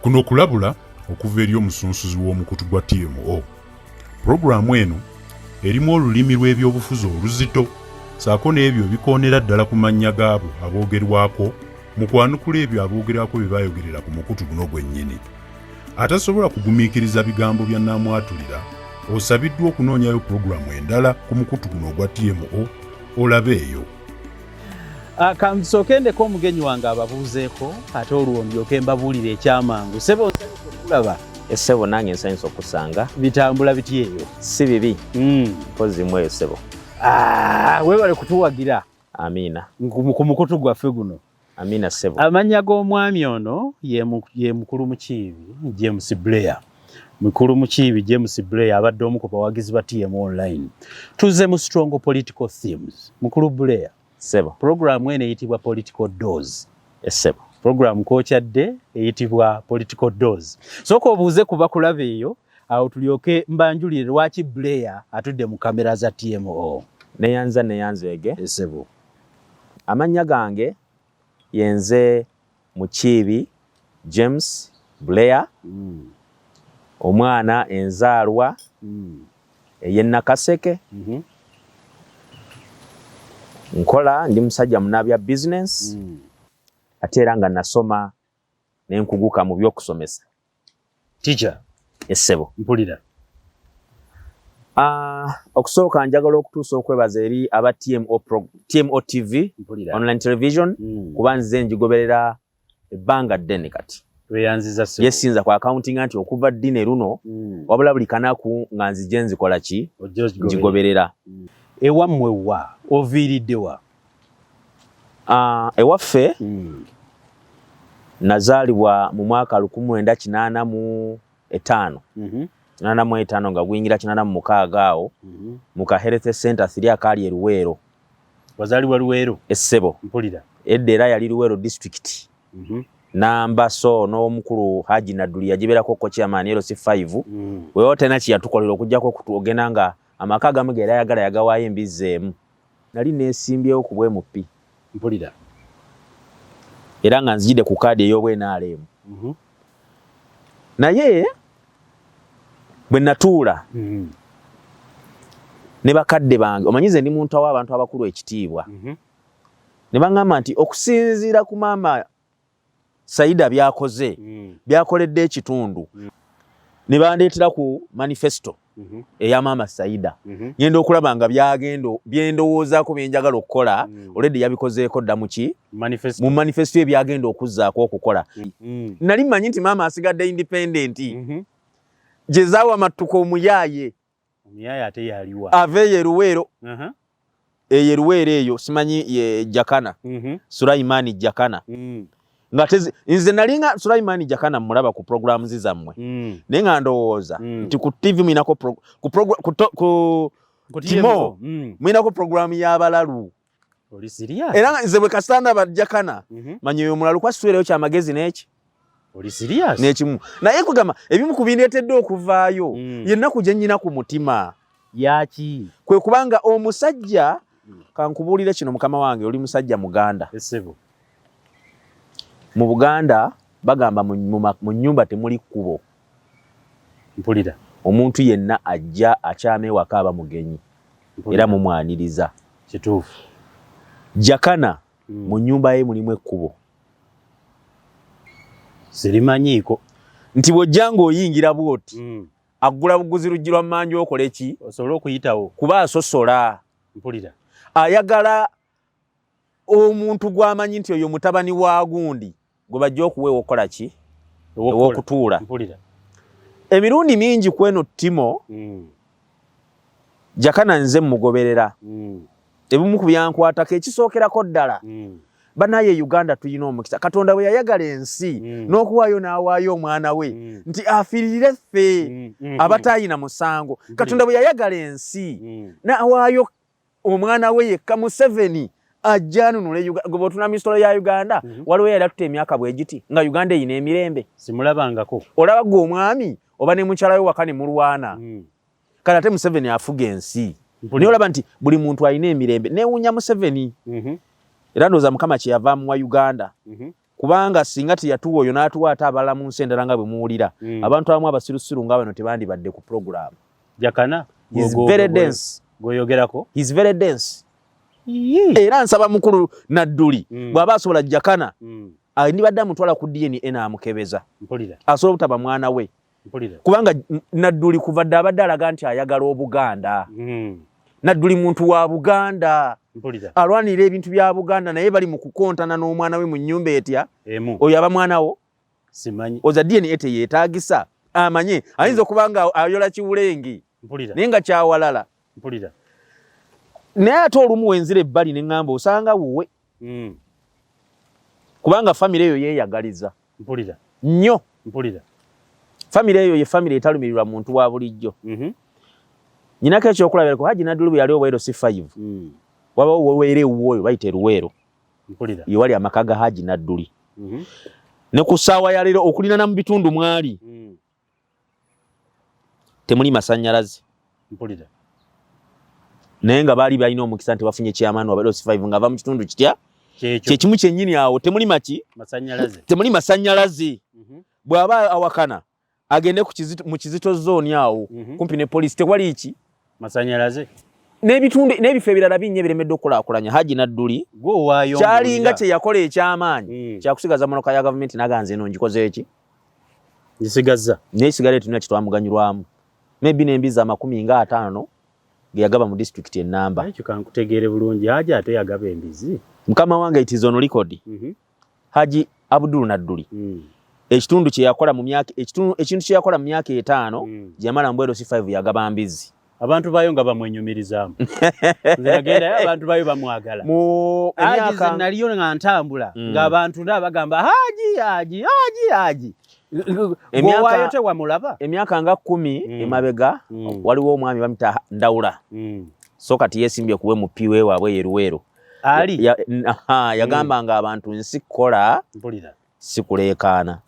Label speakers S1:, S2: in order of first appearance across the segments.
S1: Kuno kulabula okuva eri omusunsuzi w'omukutu gwa TMO. Pulogulaamu eno erimu olulimi lw'ebyobufuzi oluzito ssaako n'ebyo bikoonera ddala ku mannya gaabo aboogerwako mu kwanukula ebyo aboogerako bye baayogerera ku mukutu guno gwennyini. Atasobola kugumiikiriza bigambo bya Namwatulira, osabiddwa okunoonyayo pulogulaamu endala ku mukutu guno ogwa TMO olabe eyo.
S2: Kansooke ndeko omugenyi wange ababuuzeeko ate olwo ndyoke mbabuulire ekyamangu. Ssebo nsanyufu okulaba.
S3: Ssebo nange nsanyufu okusanga.
S2: Bitambula biti eyo?
S3: Si bibi. Mpozi mweyo ssebo.
S2: Weebale kutuwagira.
S3: Amiina.
S2: Ku mukutu gwaffe guno.
S3: Amiina ssebo.
S2: Amannya g'omwami ono ye mukulu mukiibi James Blair. Mukulu mukiibi James Blair abadde omu ku bawagizi ba TMO online. Tuzze mu strong political themes. Mukulu Blair.
S3: Ssebo.
S2: Programu eno eyitibwa Political Doors.
S3: Ssebo.
S2: Programu Kukyalako eyitibwa Political Doors. Sooka obuuze kuba kulaba eyo, awo tulyoke mbanjulire lwaki Blair atudde mu kamera za TMO.
S3: Neyanzege.
S2: Ssebo.
S3: Amannya gange yenze Mukiibi James Blair. Omwana enzaalwa ey'Ennakaseke. Nkola ndi musajja munabya business. Ate era nga nasoma n'enkuguka mu by'okusomesa.
S2: Teacher.
S3: Ssebo.
S2: Mpulira.
S3: Okusooka njagala okutuusa okwebaza eri aba TMO TV online television kuba nze njigoberera ebbanga ddene kati.
S2: Weyanziza ssebo.
S3: Yesinza ku accounting anti okuva ddine luno wabula buli kanaku nga nzije nzikola ki njigoberera.
S2: Ewammwe wa oviiridde wa?
S3: Ewaffe nazaalibwa mu mwaka 1985. 85 nga guyingira 86 awo mu ka Health Center 3 akali e Luweero.
S2: Wazaalibwa Luweero?
S3: Ssebo.
S2: Mpulira.
S3: Edda era yali Luweero district. M.i.S.O n'omukulu Haji Nadduli yagibeerako ko chairman LC5. Weewo tena kiyatukolera okujjako kutugenda nga amaka gamu ge era yagala yagawaayo embizzeemu. Nali neesimbyewo ku bwemupi.
S2: Mpulira.
S3: Era nga nzijidde ku kaadi ey'obwenaaleemu. Naye bwe natuula ne bakadde bange omanyize ndi muntu w'abantu abakulu ekitiibwa. Ne baŋŋamba nti okusinziira ku maama Saida byakoze byakoledde ekitundu ne bandeetera ku manifesto eya maama Saida. Ngenda okulaba nga byendowoozaako byenjagala okukola already yabikozeeko dda muki mu manifesto byagenda okuzzaako okukola. Nali mmanyi nti maama asigadde independent. Jezaawa Mattuko omuyaaye.
S2: Omuyaaye ate yaliwa.
S3: Ave ye Luweero. Ye Luweero eyo simanyi ye Jakana. Sulaimani Jakana. Nga nze nalinga Sulaimani Jakana mulaba ku programs zammwe. Naye nga ndowooza nti ku TV mwinako ku TMO mwinako programu y'abalalu.
S2: Oli serious?
S3: Era nze bwe kasanda ba Jakana manyi oyo mulalu kwasubireyo kyamagezi n'eki.
S2: Oli serious?
S3: N'ekimu. Naye kugamba ebimu ku bindeetedde okuvaayo yennaku gye nnyina ku mutima.
S2: Yaki? Kwe
S3: kubanga omusajja kankubuulire kino mukama wange oli musajja Muganda.
S2: Ssebo.
S3: Mu Buganda bagamba mu nnyumba temuli kkubo.
S2: Mpulira.
S3: Omuntu yenna ajja akyama ewaka aba mugenyi. Era mumwaniriza.
S2: Kituufu.
S3: Jakana mu nnyumba ye mulimu ekkubo.
S2: Sirimanyiiko.
S3: Nti bw'ojja ng'oyingira bw'oti aggula buguzi luggi lwa mmanju okole ki?
S2: Osobola okuyitawo.
S3: Kuba asosola.
S2: Mpulira.
S3: Ayagala omuntu gw'amanyi nti oyo mutabani wa gundi gwe bajja okuweewa okukola ki? Ew'okutuula.
S2: Mpulira.
S3: Emirundi mingi kweno Timo Jakana nze mugoberera. Ebimu ku byankwatako ekisookerako ddala. Banaye Uganda tuyina omukisa. Katonda bwe yayagala ensi n'okuwaayo n'awaayo omwana we nti afiirire ffe abatayina musango. Katonda bwe yayagala ensi n'awaayo omwana we yekka Museveni ajja anunule Uganda. Gwe bw'otuna misolo ya Uganda waliwo yali atuta emyaka bwe giti nga Uganda eyina emirembe.
S2: Simulabangako.
S3: Olaba gwe omwami oba ne mukyala we waka ne mulwana. Kale ate Museveni afuga ensi. Naye olaba nti buli muntu alina emirembe. Neewuunya Museveni. Era ndowooza Mukama kye yavaamu wa Uganda kubanga singa teyatuwa oyo n'atuwa ate abalala mu nsi endala nga bwe muwulira abantu abamu abasirusiru nga bano tebandibadde ku program.
S2: Jakana
S3: He's very dense.
S2: Zoyogerako.
S3: He's very dense. Era nsaba mukulu Nadduli bw'aba asobola Jakana ndibadde amutwala ku DNA n'amukebeza asobola obutaba mwana we kubanga Nadduli kuva dda abadde alaga nti ayagala Obuganda. Nadduli muntu wa Buganda alwanira ebintu bya Buganda naye bali mu kukontana n'omwana we mu nnyumba etya oyo aba mwana wo
S2: simanyi
S3: oza DNA teyeetaagisa amanye ayinza okuba nga ayola kiwulengi naye nga kyawalala naye ate olumu wenzira ebbali ne ŋŋamba osanga wuwe kubanga famire eyo yeeyagaliza nnyo. Famire eyo ye famire etalumirirwa muntu wa bulijjo. Nyinako ekyokulabirako Haji Nadduli bwe yali Owero C5 wabawo Wowere Uwoyo bayita Eruwero ye wali amaka ga Haji Nadduli ne ku ssaawa ya leero okulinana mu bitundu mwali temuli masannyalaze naye nga baali balina omukisa nti bafunye kyamaani Owero C5 ng'ava mu kitundu kitya kyekimu kyennyini awo temuli maki temuli masannyalaze. Bw'aba awakana agende mu kizito zooni awo kumpi ne poliisi tewali ki
S2: masanyalaze
S3: n'ebitundu n'ebifo ebirala binnya biremedde okukulaakulanya. Haji Nadduli kyalinga kye yakola ekyamaanyi kyakusigaza monoka ya gavumenti naganze eno ngikoze eki
S2: ngisigaza
S3: naye sigala tulina kitwamuganyulwamu maybe n'embizi 50 ge yagaba mu district ennamba.
S2: Ekyo kankutegeere bulungi Haji ate yagaba embizi
S3: mukama wange it is on record. Haji Abdul Nadduli ekitundu kye yakola mu myaka ekintu kye yakola mu myaka 5 yamala mbwero C5 yagaba mbizi
S2: abantu bayo nga bamwenyumirizaamu nze nagenda abantu bayo bamwagala
S3: mu
S2: emyaka naliyo nga ntambula ng'abantu bagamba Haji emyaka yote wamulaba
S3: emyaka nga 10 emabega waliwo omwami bamita Ndawula so kati yesimbye kuwe mupiwe waabwe Yeruwero
S2: ali
S3: yagamba nga abantu nsi kola sikuleekaana.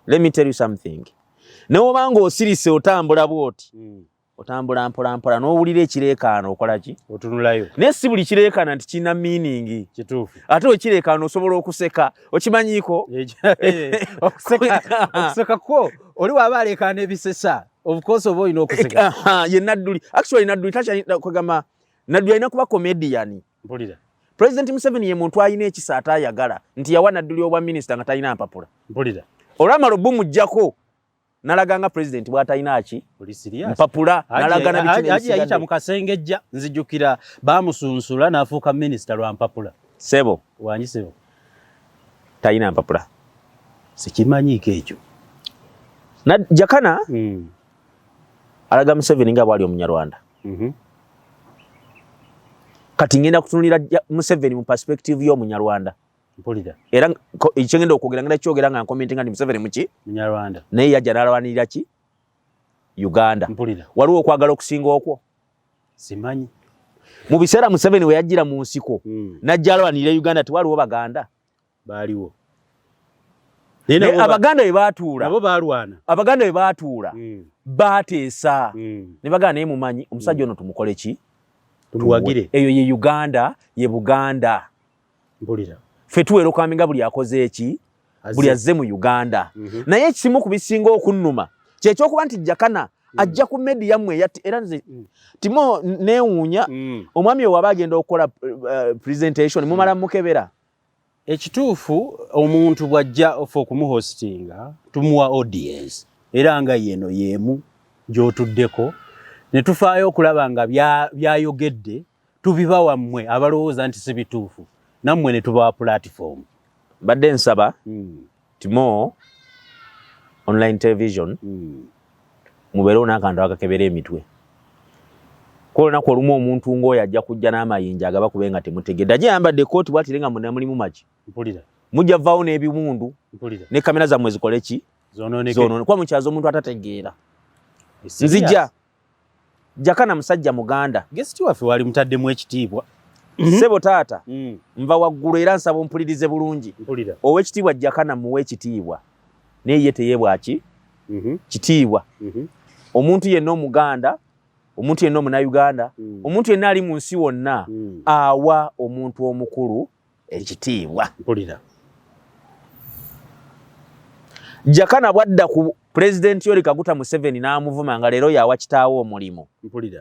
S3: Let me tell you something. N'obanga osirise otambula bwoti otambula mpola n'owulira ekireekaana okola ki
S2: otunulayo
S3: naye si buli kireekaana nti kirina meaning
S2: kituufu
S3: ate okireekaana osobola okuseka okimanyiiko
S2: okuseka kwo oli waaba aleekaana ebisesa of course oba olina okuseka
S3: ye Nadduli actually Nadduli takyagamba Nadduli alina kuba comedian. President Museveni ye muntu ayina ekisa atayagala nti yawa Nadduli obwa minisita nga talina mpapula olwamala obumujjako nalaganga president bw'atalina ki mpapula nalagana
S2: Haji yayita mu kasengejja nzijjukira baamusunsula n'afuuka minisita lwa mpapula
S3: sebo
S2: wanyi sebo
S3: talina mpapula
S2: sikimanyiiko ekyo.
S3: Jakana alaga Museveni nga bwali omunyarwanda kati ngenda kutunulira Museveni mu perspective y'omunyarwanda era ekyengenda okwogera ngenda kyogera nga nkomentinga ndi Museveni muki
S2: munyarwanda
S3: naye yajja n'alwanirira ki Uganda waliwo okwagala okusinga okwo
S2: simanyi
S3: mu biseera Museveni we yajjira mu nsiko najja alwanirira Uganda tewaliwo baganda
S2: baaliwo
S3: abaganda we baatuula
S2: nabo baalwana
S3: abaganda we baatuula baateesa ne baganda naye mumanyi omusajja ono tumukole ki
S2: tumuwagire
S3: eyo ye Uganda ye Buganda ffe tuweera okwaminga buli akoze eki buli azze mu Uganda naye ekimu ku bisinga okunnuma kyekyokuba nti Jakana ajja ku media mmwe era nze timo neewuunya omwami oyo waba agenda okukola presentation mumala mukebera
S2: ekituufu omuntu bw'ajja ofa okumuhostinga tumuwa audience era nga yeno yeemu gy'otuddeko ne tufaayo okulaba nga byayogedde tubiba wammwe abalowooza nti si bituufu nammwe ne tubawa platform.
S3: Badde nsaba timo online television mubeerewo n'akantu akakebera emitwe ko olunaku olumu omuntu ng'oyo ajja kujja n'amayinja agaba kube nga temutegedde ajja yambadde ekooti bwatire nga munda mulimu maki mujja vaawo n'ebiwundu ne kamera zammwe zikole ki zonoone kuba mukyaza omuntu atategeera nzijja Jakana musajja muganda
S2: guest waffe wali mutaddemu ekitiibwa
S3: sebo taata nva waggulu era nsaba ompulirize bulungi ow'ekitiibwa Jakana muwe ekitiibwa naye ye teyeebwaki kitiibwa omuntu yenna omuganda omuntu yenna omunauganda omuntu yenna ali mu nsi wonna awa omuntu omukulu ekitiibwa Jakana bwadda ku President Yoweri Kaguta Museveni n'amuvuma nga leero yawa kitaawo omulimo.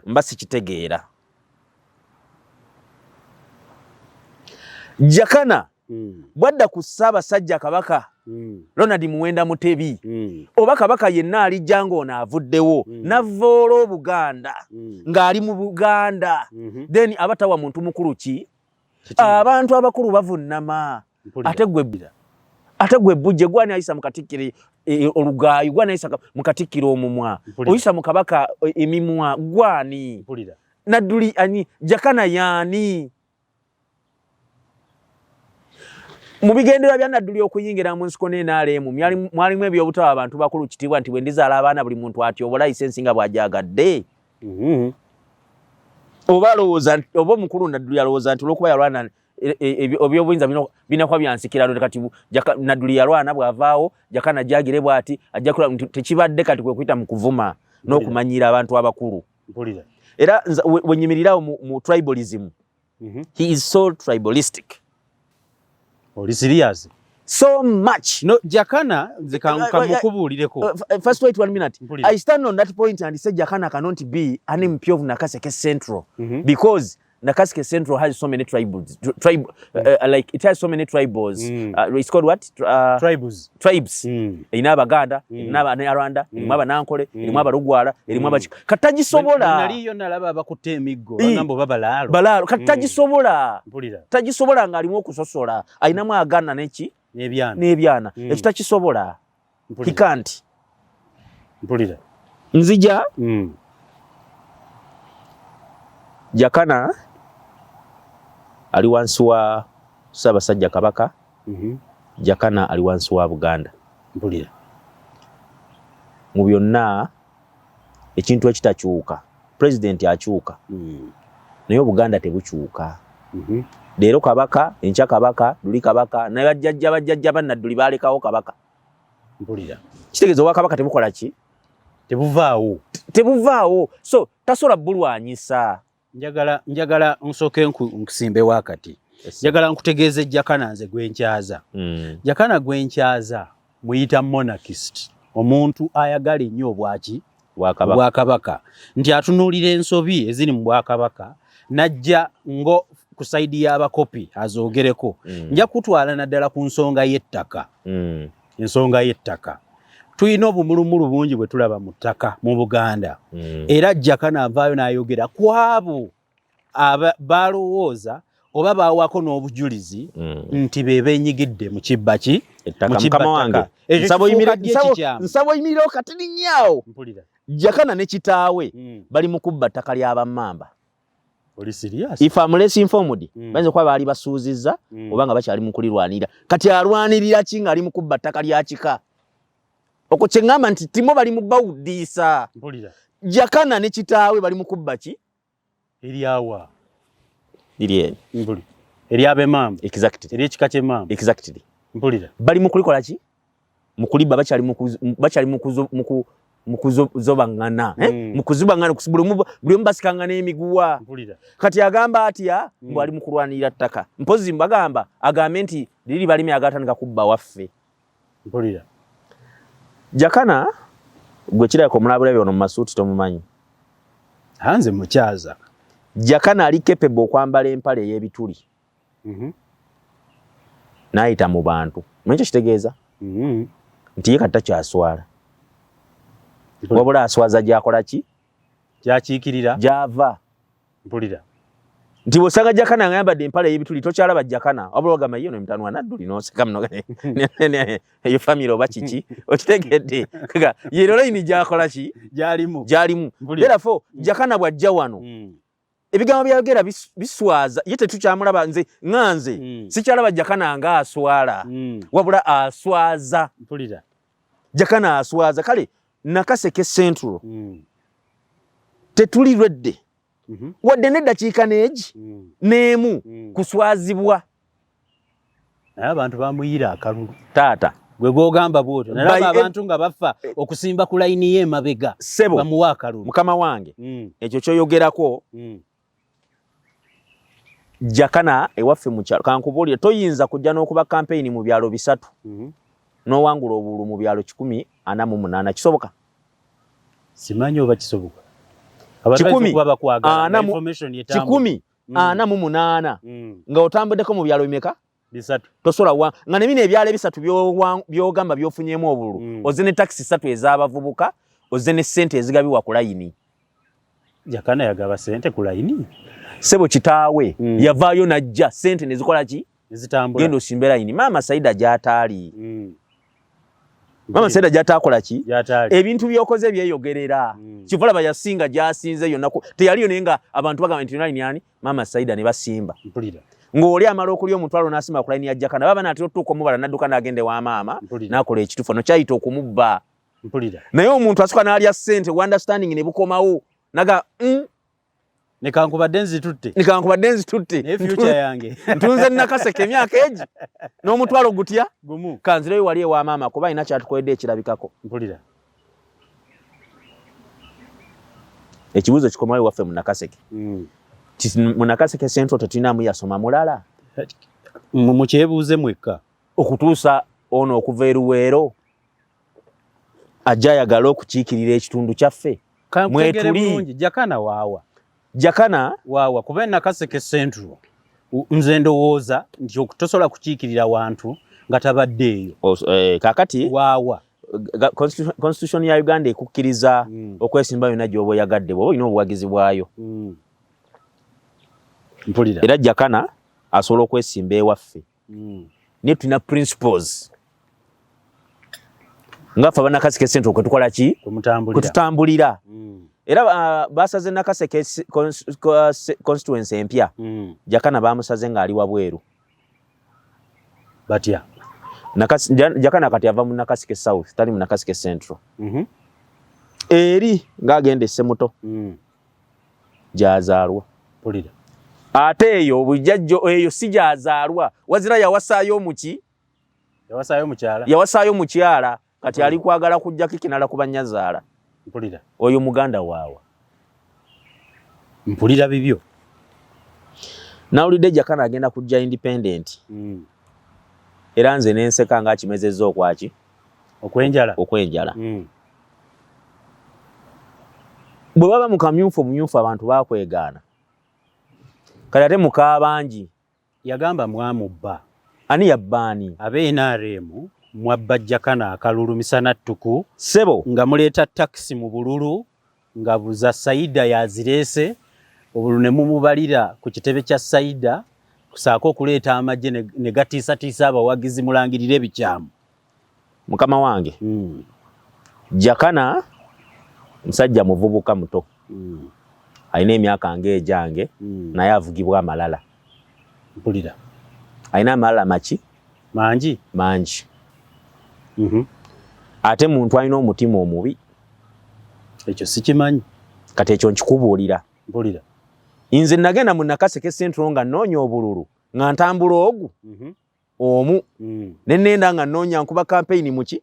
S3: Mba sikitegeera. Jakana bwadda ku Ssaabasajja Kabaka Ronald Muwenda Mutebi oba Kabaka yenna alijja ng'ono avuddewo n'avvoola Obuganda ng'ali mu Buganda then abatawa muntu mukulu ki abantu abakulu bavunnama ate gwe bujje gwani ayisa mu Katikkiro olugaayi gwani ayisa mu Katikkiro omumwa oyisa mu Kabaka emimwa gwani Nadduli ani Jakana yaani mu bigendera bya Nadduli okuyingira mu nsiko n'enaalemu mwalimu ebyobutawa abantu bakulu kitibwa nti bwe ndizaala abaana buli muntu atyobola lisensi nga bw'ajagadde oba alowooza oba omukulu Nadduli alowooza nti olw'okuba yalwana ebyobuyinza binakuba byansikira kati Nadduli yalwana bw'avaawo Jakana jagire bw'ati ajja tekibadde kati kwe kuyita mu kuvuma n'okumanyira abantu abakulu era wenyimirirawo mu tribalism he is so tribalistic.
S2: Oli serious?
S3: So much.
S2: No, Jakana kamukubuulireko.
S3: First wait 1 minute. I stand on that point and say Jakana cannot be an MP of Nakaseke Central because Nakaseke Central has so many tribes. Like it has so many tribals. It's called what?
S2: Tribes.
S3: Ina Abaganda, ina Abanyarwanda, ina Abanankole, ina Abarugwala, ina Abachika. Katagisobola.
S2: Naliyo nalaba abakutte emigo. Ngambo babalalo.
S3: Balalo. Katagisobola. Tagisobola ng'alimu okusosola. Ayinamu agana neki? N'ebyana. Ekitakisobola. He can't. Nzija. Jakana ali wansi wa Ssaabasajja Kabaka. Jakana ali wansi wa Buganda. Mu byonna ekintu ekitakyuka president akyuka naye Buganda tebukyuka. Leero Kabaka, enkya Kabaka, luli Kabaka, naye bajjajja ba Nadduli baalekawo Kabaka. Kitegeeza wa Kabaka tebukola ki? Tebuvaawo. So tasobola bulwanyisa.
S2: Njagala nsooke nkusimbe wakati. Njagala nkutegeeze Jakana nze gwenkyaza. Jakana gwenkyaza muyita monarchist. Omuntu ayagala ennyo Bwakabaka. Nti atunuulira ensobi eziri mu Bwakabaka najja ngo ku saidi y'abakopi azoogereko. Nja kutwala naddala ku nsonga y'ettaka. Ensonga y'ettaka. Tuyina obumulumulu bungi bwe tulaba mu ttaka mu Buganda. Era Jakana avaayo n'ayogera ku abo balowooza oba baawako n'obujulizi nti be beenyigidde mu kibba ki?
S3: Mukama wange. Nsabo yimiriro katini nnyawo. Jakana ne kitaawe bali mu kubba ttaka ly'Abamamba.
S2: Oli serious?
S3: If I'm less informed, banze kwa baali basuuzizza oba nga bakyali mu kulirwanira. Kati alwanirira ki ng'ali mu kubba ttaka lya kika? Okwo kye ngamba nti timo bali mu bawuddiisa. Jakana ne kitaawe bali mu kubba ki?
S2: Eryawa.
S3: Ery'Abemamba. Exactly.
S2: Ery'ekika ky'Emmamba.
S3: Exactly. Bali mu kulikola ki? Mu kuliba bakyali mu kuzobangana. Mu kuzubangana buli omu basikangana emiguwa. Kati agamba atya mbu ali mu kulwanirira ttaka. Mpozi mbagamba agambe nti liri balimi agatandika kubba waffe. Jakana gwe kirako mulabulabe ono mu masuuti tomumanyi.
S2: Hanze mukyaza.
S3: Jakana ali capable okwambala empale ey'ebituli. N'ayita mu bantu. Mwekyo kitegeeza? Nti ye kati takyaswala. Wabula aswaza gy'akola ki?
S2: Gy'akiikirira?
S3: Gy'ava. Nti bw'osanga Jakana ng'ayambadde empale ey'ebituli tokyalaba Jakana. Wabula ogamba ye ono mutano wa Nadduli n'oseka muno eyo famire oba kiki? Okitegedde? Ye layini gy'akola ki? Gy'alimu. Therefore Jakana bw'ajja wano ebigambo byayogera biswaza ye tetukyamulaba nze sikyalaba Jakana nga aswala wabula aswaza. Jakana aswaza kale Nakaseke Central tetuli lwedde wadde n'eddakiika n'egi n'emu kuswazibwa.
S2: Naye abantu bamuyira akalulu
S3: taata
S2: gwe gwogamba bwotyo nalaba abantu nga bafa okusimba ku layini y'emabega bamuwa akalulu.
S3: Mukama wange ekyo kyoyogerako Jakana ewaffe mu kyalo kankubuulire toyinza kujja n'okuba campaign mu byalo bisatu n'owangula obululu mu byalo 148 kisoboka?
S2: Simanyi oba kisoboka.
S3: 148 nga otambuddeko mu byalo bimeka?
S2: Bisatu.
S3: Tosola nga ne bino ebyalo ebisatu by'ogamba by'ofunyeemu obululu ozze ne takisi 3 ez'abavubuka ozze ne ssente ezigabibwa ku layini.
S2: Jakana yagaba ssente ku layini?
S3: Sebo kitaawe yavaayo najja ssente ne zikola ki?
S2: Ezitambula.
S3: Genda osimbe layini. Maama Saida gy'ataali. Maama Saida gy'ataakola ki? Ebintu by'okoze byeyogerera. Kivulaba yasinga gy'asinze yonna teyaliyo naye nga abantu bagamba nti layini ani? Maama Saida ne basimba.
S2: Mpulira.
S3: Ng'oli amala okulya omutwalo n'asimba ku layini ya Jakana baba naatera otuuka omubala n'adduka n'agende wa maama n'akola ekituufu no kyayita okumubba.
S2: Mpulira.
S3: Naye omuntu asukka n'alya ssente understanding ne bukomawo naga
S2: Nekankubadde nzitutte.
S3: Naye
S2: future yange.
S3: Ntunze nakaseke emyaka egi. N'omutwalo gutya?
S2: Gumu.
S3: Kanzireyo wali ewa maama kuba alina kyatukoledde ekirabikako.
S2: Mpulira.
S3: Ekibuuzo kikomayo waffe mu nakaseke. Mu nakaseke Central tetulinamu yasoma mulala.
S2: Mukyebuuze mwekka.
S3: Okutuusa ono okuva eruweero ajja ayagala okukiikirira ekitundu kyaffe.
S2: Mwetuli. Jakana waawa.
S3: Jakana
S2: waawa kuba nakaseke Central. Nze ndowooza nti okutosobola kukiikirira wantu nga tabaddeeyo.
S3: Kakati
S2: waawa.
S3: Constitution ya Uganda ekukkiriza okwesimba yonna gy'oba oyagadde bw'oba olina obuwagizi bwayo.
S2: Mpulira.
S3: Era Jakana asobola okwesimba ewaffe. Naye tulina principles. Nga ffe abannakaseke Central kwe tukola ki? Kwe tutambulira. Era basaze nakaseke constituency empya. Jakana bamusaze ng'ali wabweru.
S2: Batya.
S3: Jakana kati ava mu nakaseke South, tali mu nakaseke Central. Eri ng'agenda essemuto. Gyazaalwa.
S2: Mpulira.
S3: Ate eyo bujjajjo eyo si gyazaalwa. Wazira yawasaayo muki? Yawasaayo mukyala. Kati ali kwagala kujja kikinala ku bannyazaala.
S2: Mpulira.
S3: Oyo muganda waawa.
S2: Mpulira bibyo.
S3: Nawulidde Jakana agenda kujja independent. Era nze n'enseka ng'akimezezza okwaki?
S2: Okwenjala.
S3: Bwe baba mu kamyufu abantu bakwegaana. Kale ate mukabangi.
S2: Yagamba mwamubba.
S3: Ani yabbaani?
S2: Abe NRM mwabba Jakana akalulu misana ttuku.
S3: Sebo.
S2: Nga muleeta taxi mu bululu. Nga buza Saida yazirese. Obululu ne mumubalira ku kitebe kya Saida. Ssaako okuleeta amagye ne gatiisatiisa abawagizi mulangirire ebikyamu.
S3: Mukama wange. Jakana musajja muvubuka muto. Alina emyaka ng'egyange naye avugibwa amalala.
S2: Mpulira.
S3: Alina amalala maki?
S2: Mangi.
S3: Ate muntu alina omutima omubi.
S2: Ekyo sikimanyi.
S3: Kati ekyo nkikubuulira.
S2: Mpulira.
S3: Nze nagenda mu nakaseke Central nga nnoonya obululu nga ntambula ogu omu ne nnenda nga nnoonya nkuba campaign muki?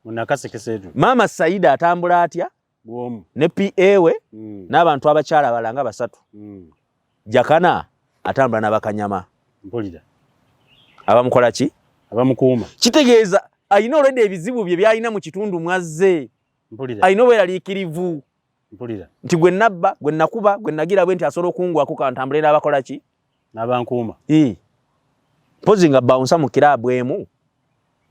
S2: Mu nakaseke Central.
S3: Maama Saida atambula atya?
S2: Bwomu.
S3: Ne PA we n'abantu abakyala abalanga basatu. Jakana atambula n'abakanyama.
S2: Mpulira.
S3: Abamukola ki?
S2: Abamukuuma.
S3: Kitegeeza alina olwedde ebizibu bye byalina mu kitundu mwazze.
S2: Mpulira.
S3: Alina obweraliikirivu.
S2: Mpulira.
S3: Nti gwe nabba, gwe nakuba, gwe nagira bwe nti asobola okungwako kantambule n'abakola ki?
S2: N'abankuuma.
S3: Mpozi nga bawunsa mu kiraabu emu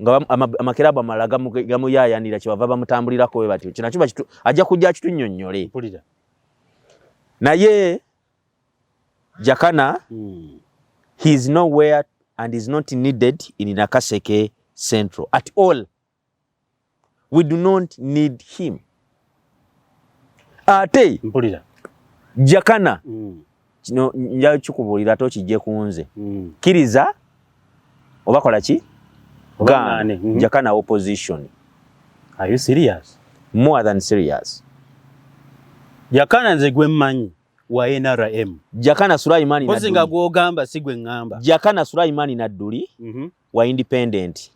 S3: nga amakiraabu amalala gamuyaayanira kyebava bamutambulirako bwe batyo. Kino kiba ajja kujja kitunnyonnyole.
S2: Mpulira.
S3: Naye Jakana he is nowhere and is not needed in Nakaseke Central at all. We do not need him. Ate
S2: mpulira
S3: Jakana kino nja kikubuulira tokijje kunze kiriza obakola ki gane Jakana opposition.
S2: Are you serious?
S3: More than serious.
S2: Jakana nze gwe mmanyi wa NRM.
S3: Jakana Sulaimani Nadduli.
S2: Ozinga gwogamba si gwe ngamba.
S3: Jakana Sulaimani Nadduli wa independent.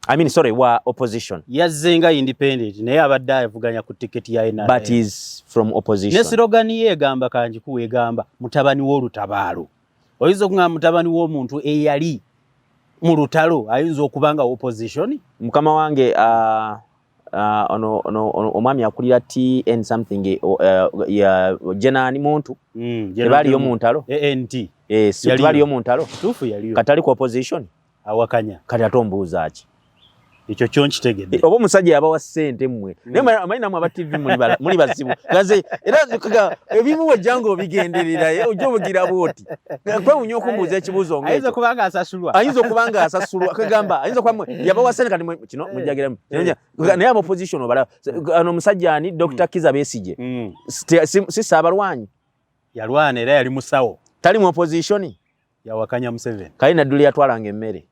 S3: I mean sorry wa opposition.
S2: Yazzenga independent naye abadde avuganya ku ticket ya NRM.
S3: But is from opposition.
S2: Ne slogan ye gamba kanji kuwegamba mutabani w'olutabaalo. Oyizo kunga mutabani w'omuntu eyali mu lutalo ayinza okubanga opposition.
S3: Mukama wange omwami akulira TN something jenani muntu tebaliyo mu ntalo
S2: ANT
S3: tebaliyo mu ntalo
S2: tufu yaliyo
S3: katali ku opposition
S2: awakanya
S3: kati atombuuza ki
S2: ekyo kyonkitegedde
S3: oba omusajja yabawa ssente mmwe naye amanyi namwe aba TV muli bazibu gaze era ebimu wajjanga obigenderera ojja obugira bwoti kwewunya okumbuuza ekibuuzo ng'ekyo ayinza okubanga asasulwa kagamba ayinza kuba yabawa ssente kati kino mujjagiramu naye aba opposition obala ano omusajja ani Dr. Kiza Besigye si Ssaabalwanyi
S2: yalwana era yali musawo
S3: tali mu opposition
S2: yawakanya Museveni
S3: kali Nadduli yatwalanga emmere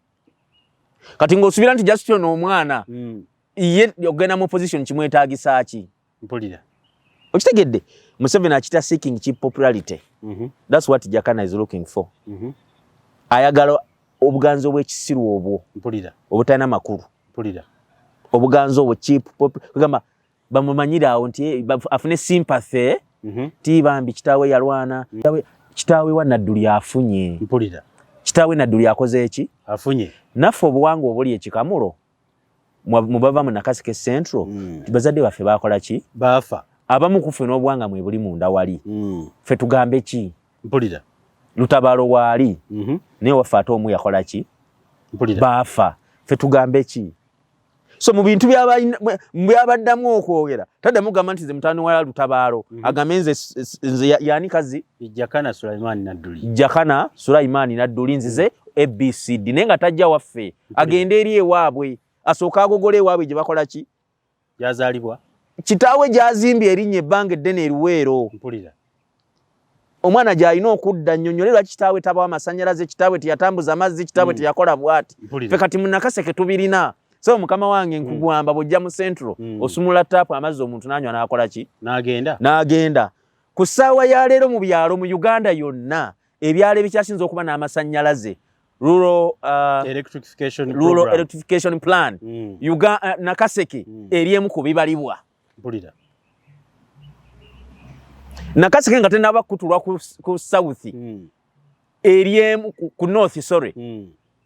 S3: kati ng'osubira nti Justin omwana ye ogenda mu opposition kimwetaagisa ki
S2: mpulira
S3: okitegedde Museveni akita seeking cheap popularity that's what Jakana is looking for ayagala obuganzi obw'ekisiru obwo
S2: mpulira
S3: obutalina makulu
S2: mpulira
S3: obuganzi obwo cheap kugamba bamumanyira awo nti afune sympathy ti bambi kitaawe yalwana kitaawe wa Nadduli afunye
S2: mpulira
S3: kitaawe Nadduli akoze eki
S2: afunye
S3: naffe obuwangwa obuli ekikamulo mubava mu Nakaseke Central bazadde baffe bakola ki
S2: bafa
S3: abamu kufe n'obuwanga mwe buli munda wali ffe tugambe ki
S2: mpulira
S3: lutabaalo waali naye waffe ate omu yakola ki
S2: mpulira
S3: baafa ffe tugambe ki so mu bintu byabaddamu okwogera taddamu gamba nti ze mutaani wa lutabaalo agambe nze yani kazi
S2: Jakana Sulaiman Nadduli
S3: Jakana Sulaiman Nadduli nzize ABCD naye nga tajja waffe agende eri ewaabwe asooka agogole ewaabwe gye bakola ki
S2: yazaalibwa
S3: kitaawe gy'azimbye erinnya ebbanga eddene eruweero
S2: mpulira
S3: omwana gy'alina okudda nnyonnyolerwa kitaawe tabawa amasannyalaze kitaawe teyatambuza amazzi kitaawe teyakola bw'ati ffe kati mu Nakaseke tubirina so mukama wange nkugwamba bw'ojja mu Central osumula taapu amazzi omuntu n'anywa n'akola ki n'agenda ku ssaawa ya leero mu byalo mu Uganda yonna ebyalo ebikyasinza okuba n'amasannyalaze rural electrification plan Nakaseke eri emu ku bibalibwa
S2: mpulira
S3: Nakaseke nga tenaba kutulwa ku south eri emu ku north sorry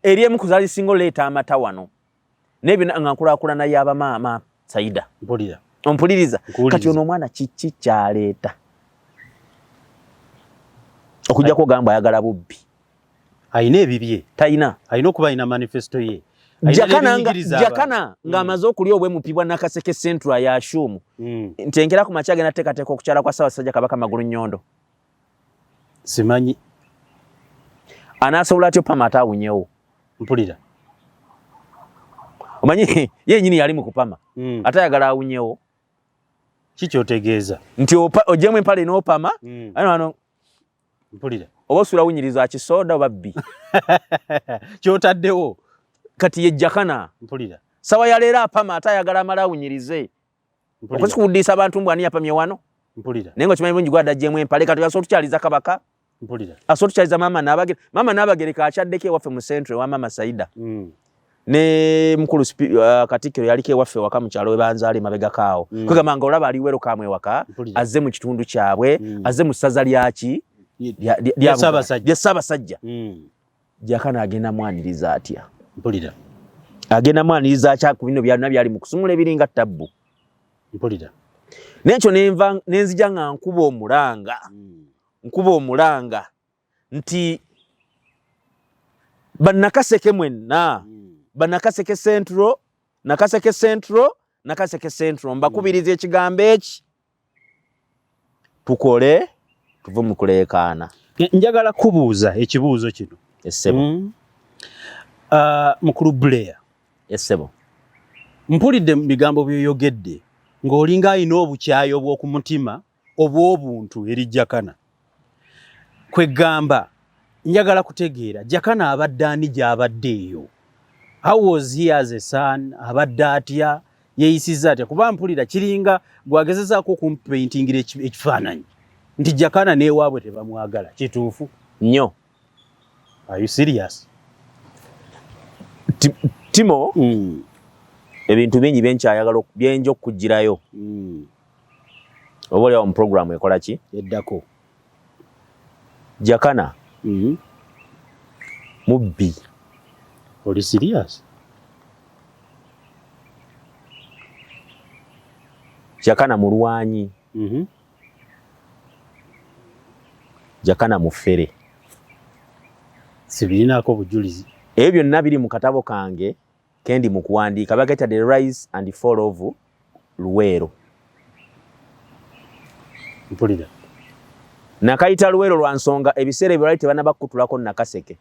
S3: eri emu kuzali single leeta amata wano nebyo nga nkulaakulana y'abamaama Saida ompuliriza kati ono omwana kiki kyaleeta okujja kugamba ayagala bubbi
S2: ayina ebibye
S3: tayina
S2: ayina okuba ayina manifesto ye
S3: Jakana ng'amaze okulya obwemupibwa Nakaseke Central ya Shumu ntenkera ku makya agenda teekateeka okukyala kwa Ssaabasajja Kabaka Magulu Nnyondo
S2: simanyi
S3: anaasobola atyo pama ataawunyewo
S2: mpulira
S3: omanyi yennyini yali mu kupama ate ayagala awunyewo
S2: kikyotegeeza
S3: nti ogyemu empale n'opama ano
S2: mpulira
S3: oba osula awunyiriza kisoda oba bbi
S2: kyotaddewo
S3: kati ye Jakana
S2: mpulira
S3: sawa ya leero apama ate ayagala amala awunyirize okuzikuuddiisa abantu mbwani yapamye wano
S2: mpulira
S3: naye nga kimanyi bungi gwada agyemu empale kati asobola tukyaliza Kabaka
S2: mpulira
S3: asobola tukyaliza maama n'abagereka akyaddeko ewaffe mu Central ewa maama Saida ne mukulu Katikkiro yaliko ewaffe waka mu kyalo we banzaala emabega kaawo kwegamba nga olaba aliwo erokamwe waka azze mu kitundu kyabwe azze mu ssaza lyaki lya Ssaabasajja Jakana agenda mwaniriza atya
S2: mpulira
S3: agenda mwaniriza atya ku bino byalina byali mu kusumula ebiringa ttabbu
S2: mpulira
S4: N'ekyo nenzija nga nkuba omulanga nti bannakaseke mwenna bannakaseke Central mbakubiriza ekigambo eki tukole tuve mu kuleekaana.
S2: Njagala kubuuza ekibuuzo kino.
S4: Essebo.
S2: Mukulu Blair.
S4: Essebo.
S2: Mpulidde mu bigambo byoyogedde ng'olinga alina obukyayi obw'oku mutima obw'obuntu eri Jakana. Kwegamba njagala kutegeera Jakana abadde ani gy'abadde eyo? How was he as a son? Abadde atya? Yeeyisiza atya? Kuba mpulira kiringa gwagezezaako okumpaintingira ekifaananyi nti Jakana n'ewaabwe tebamwagala. Kituufu?
S4: Nnyo.
S2: Are you serious?
S4: Timo, ebintu bingi byenkyayagala byenja okujjirayo. Oba oliawo mu programu ekola ki?
S2: Eddako.
S4: Jakana. Mubbi.
S2: Oli serious?
S3: Jakana mulwanyi. Jakana mufere.
S2: Sibirinako bujulizi.
S3: Ebyo byonna biri mu katabo kange kendi mu kuwandiika bageta The Rise and Fall of Luweero.
S2: Mpulira.
S3: Nakayita Luweero lwa nsonga ebiseera ebyo lwali tebanabakutulako nakaseke.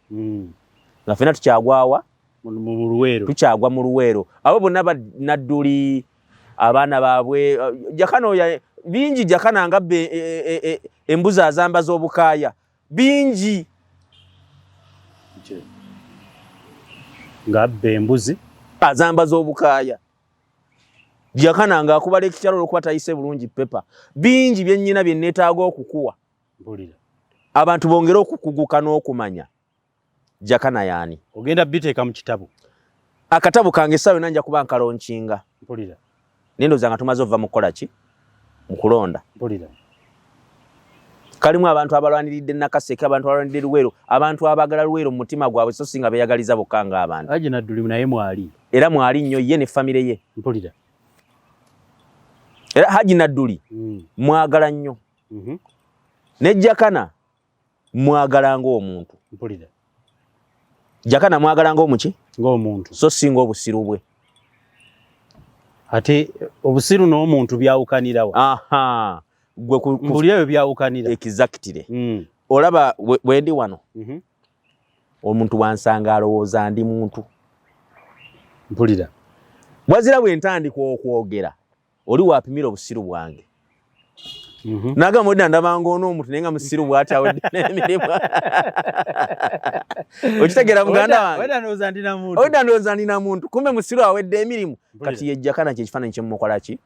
S3: Nga ffenna tukyagwawa
S2: mu Luweero.
S3: Tukyagwa mu Luweero. Abo bonna Nadduli abaana baabwe Jakana bingi Jakana nga embuzi azamba z'obukaaya bingi.
S2: Ngabbe embuzi
S3: azamba z'obukaaya. Jakana nga akubala ekikyalo olwokuba tayise bulungi pepa. Bingi byennyina bye neetaaga okukuwa.
S2: Mpulira.
S3: Abantu bongere okukuguka n'okumanya. Jakana yaani.
S2: Ogenda biteeka mu kitabo.
S3: Akatabo kange essaawa yonna nja kuba nkalonkinga.
S2: Mpulira.
S3: Nendooza nga tumaze ova mu kukola ki? Mu kulonda.
S2: Mpulira.
S3: Kalimu abantu abalwaniridde nakaseke, abantu abalwaniridde Luweero, abantu abagala Luweero mu mutima gwabwe so singa beeyagaliza bokka ng'abantu.
S2: Aje Nadduli naye mwali.
S3: Era mwali nnyo ye ne famire ye.
S2: Mpulira.
S3: Era Haji Nadduli mwagala nnyo. Ne Jakana mwagala ng'omuntu.
S2: Mpulira.
S3: Jakana mwagala ng'omuki?
S2: Ng'omuntu.
S3: So singa obusiru bwe.
S2: Ate obusiru n'omuntu byawukanirawa.
S3: Aha. Gwe
S2: mbulirayo byawukanira.
S3: Exactly. Olaba wendi wano. Omuntu wansanga alowooza ndi muntu.
S2: Mpulira.
S3: Wazira bwe ntandika okwogera oli wapimira obusiru bwange. Nagamba odda ndabanga on'omuntu naye nga musiru bw'ati awedde n'emirimu. Okitegeera muganda wange?
S2: Wedda ndowooza ndina muntu.
S3: Wedda ndowooza ndina muntu. Kumbe musiru awedde emirimu. Kati ye Jakana kye kifaananyi kye mukola ki?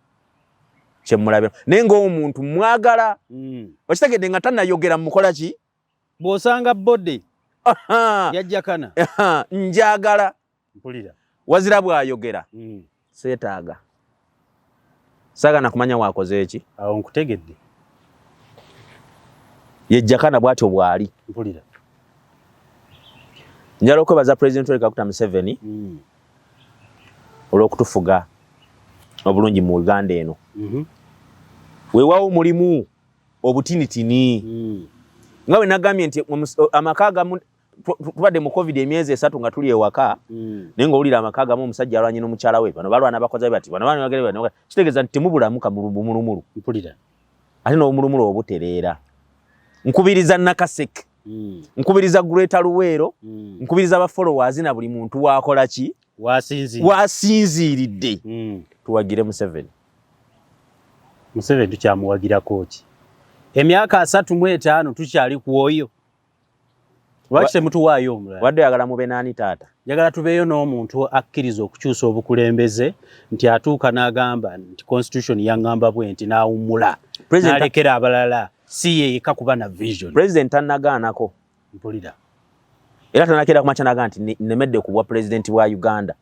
S3: Kye mulabira. Naye ng'omuntu mwagala. Okitegedde nga tannayogera mukola ki?
S2: Bw'osanga bodde ya Jakana.
S3: Njagala.
S2: Mpulira.
S3: Wazira bw'ayogera. Seetaaga. Saagana kumanya waakoze ki?
S2: Awo nkutegedde.
S3: Ye Jakana bw'atyo bw'ali.
S2: Mpulira.
S3: Njala okwebaza Pulezidenti Yoweri Kaguta Museveni olw'okutufuga obulungi mu Uganda eno. Weewaawo mulimu obutinitini. Nga bwe nagambye nti amaka agamu tubadde mu COVID emyezi 3 nga tuli ewaka naye ng'owulira amaka agamu omusajja alwanye n'omukyala we bano balwana abakozi bati bano bano kitegeeza nti temubulamu kamulumulu.
S2: Mpulira.
S3: Ate n'obumulumulu obutereera. Nkubiriza nakaseke. Nkubiriza Greater Luweero. Nkubiriza aba followers na buli muntu waakola ki? Wasinziiridde. Tuwagire Museveni.
S2: Museveni tukyamuwagirako ki? Emyaka 35 tukyali ku oyo. Lwaki temutuwaayo omulala?
S3: Wadde oyagala mube naani taata?
S2: Njagala tubeeyo n'omuntu akkiriza okukyusa obukulembeze nti atuuka n'agamba nti constitution yaŋŋamba bwe nti n'awummula n'alekera abalala si ye yekka kuba na vision.
S3: President tannagaanako.
S2: Mpulira.
S3: Era tannakera kumakya n'agamba nti nemedde ku bwa president wa Uganda.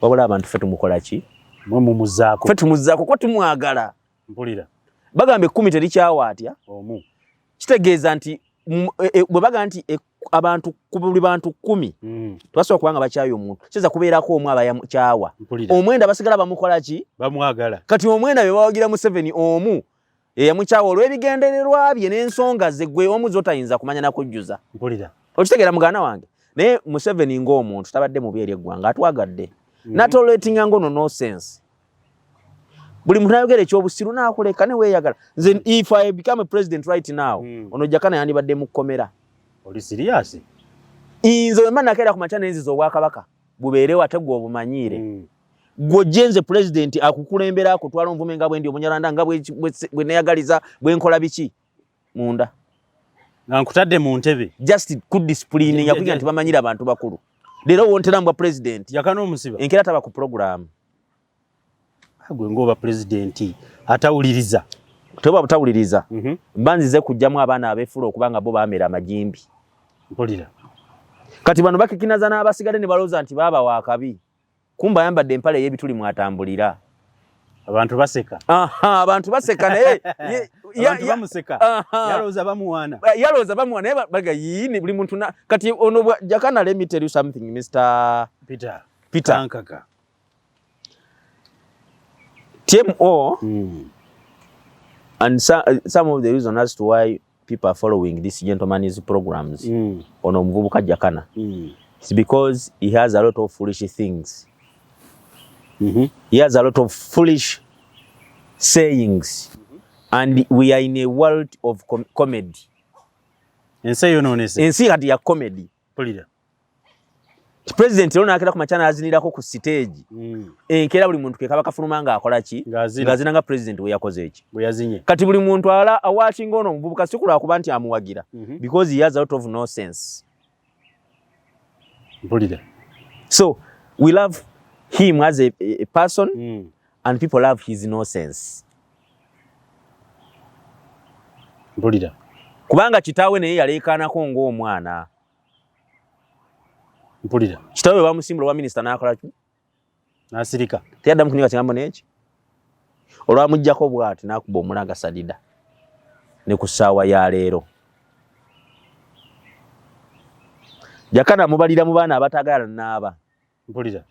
S3: Wabula abantu ffe tumukola ki?
S2: Mwe mumuzaako.
S3: Ffe tumuzaako kuba tumwagala.
S2: Mpulira.
S3: Bagamba 10 terikyawa atya?
S2: Omu.
S3: Kitegeeza nti bwe baga nti abantu ku buli bantu 10 twasobola kubanga bakyayo omuntu kiza kubeerako omu abayakyawa. Omwenda basigala bamukola ki?
S2: Bamwagala.
S3: Kati omwenda bye bawagira Museveni omu eyamukyawa olw'ebigendererwa bye n'ensonga ze gwe omu z'otayinza kumanya na kujjuza.
S2: Mpulira.
S3: Okitegeera muganda wange naye Museveni ng'omuntu tabadde mubi eri eggwanga atwagadde. Natoleratinga ngono no sense. Buli muntu ayogera ekyobusiru n'akuleka ne weeyagala. Nze if I become a president right now ono Jakana yandibadde mu kkomera.
S2: Oli serious?
S3: Inzo wemba nakeera ku makya n'enzizo obwakabaka bubeerewo ate gwe obumanyiire. Gwojenze president akukulembera akutwala onvume nga bwendi omunyalanda nga bwe neeyagaliza bwe nkola biki munda.
S2: Nga nkutadde mu ntebe.
S3: Just good discipline yakugira nti bamanyira abantu bakulu. Leero wontera mbwa president.
S2: Jakana omusiba.
S3: Enkera taba ku program.
S2: Gwe ngoba president atawuliriza.
S3: Teba butawuliriza. Mbanzize kujjamu abaana abeefula okubanga bo baamera amajimbi.
S2: Mpulira.
S3: Kati bano bakikinaza n'abasigale ne balooza nti baaba waakabi. Kumba yambadde empale y'ebituli mwatambulira.
S2: abantu baseka
S3: abantu baseka naye
S2: abantu bamuseka yalooza bamuwaana
S3: naye baga yini buli muntu kati ono Jakana, let me tell you something Mr. Peter
S2: Ankaka
S3: TMO and some of the reason as to why people are following this gentleman's programs on omuvubuka Jakana it's because he has a lot of foolish things. He has a lot of foolish sayings and we are in a world of comedy.
S2: Ensi yononese.
S3: Ensi kati ya comedy.
S2: Polida.
S3: President lona akira ku machana azinirako ku stage. Enkera buli muntu kekaba kafuluma nga akola ki? Ngazina nga president we yakoze eki.
S2: Bwe yazinye.
S3: Kati buli muntu ala awatching ono mububuka sikula akuba nti amuwagira because he has a lot of nonsense.
S2: Polida.
S3: So we love him as a person and people love his nonsense.
S2: Polida.
S3: Kubanga kitaawe naye yaleekaanako ng'omwana.
S2: Mpulira.
S3: Kitaawe bamusimbula wa minister n'akola ki?
S2: N'asirika.
S3: Teyaddamu kuninga kigambo n'eki. Olwamuggyako bw'ati n'akuba omulaga salida ne ku ssaawa ya leero. Jakana mubalira mu baana abatagala n'aba.
S2: Mpulira.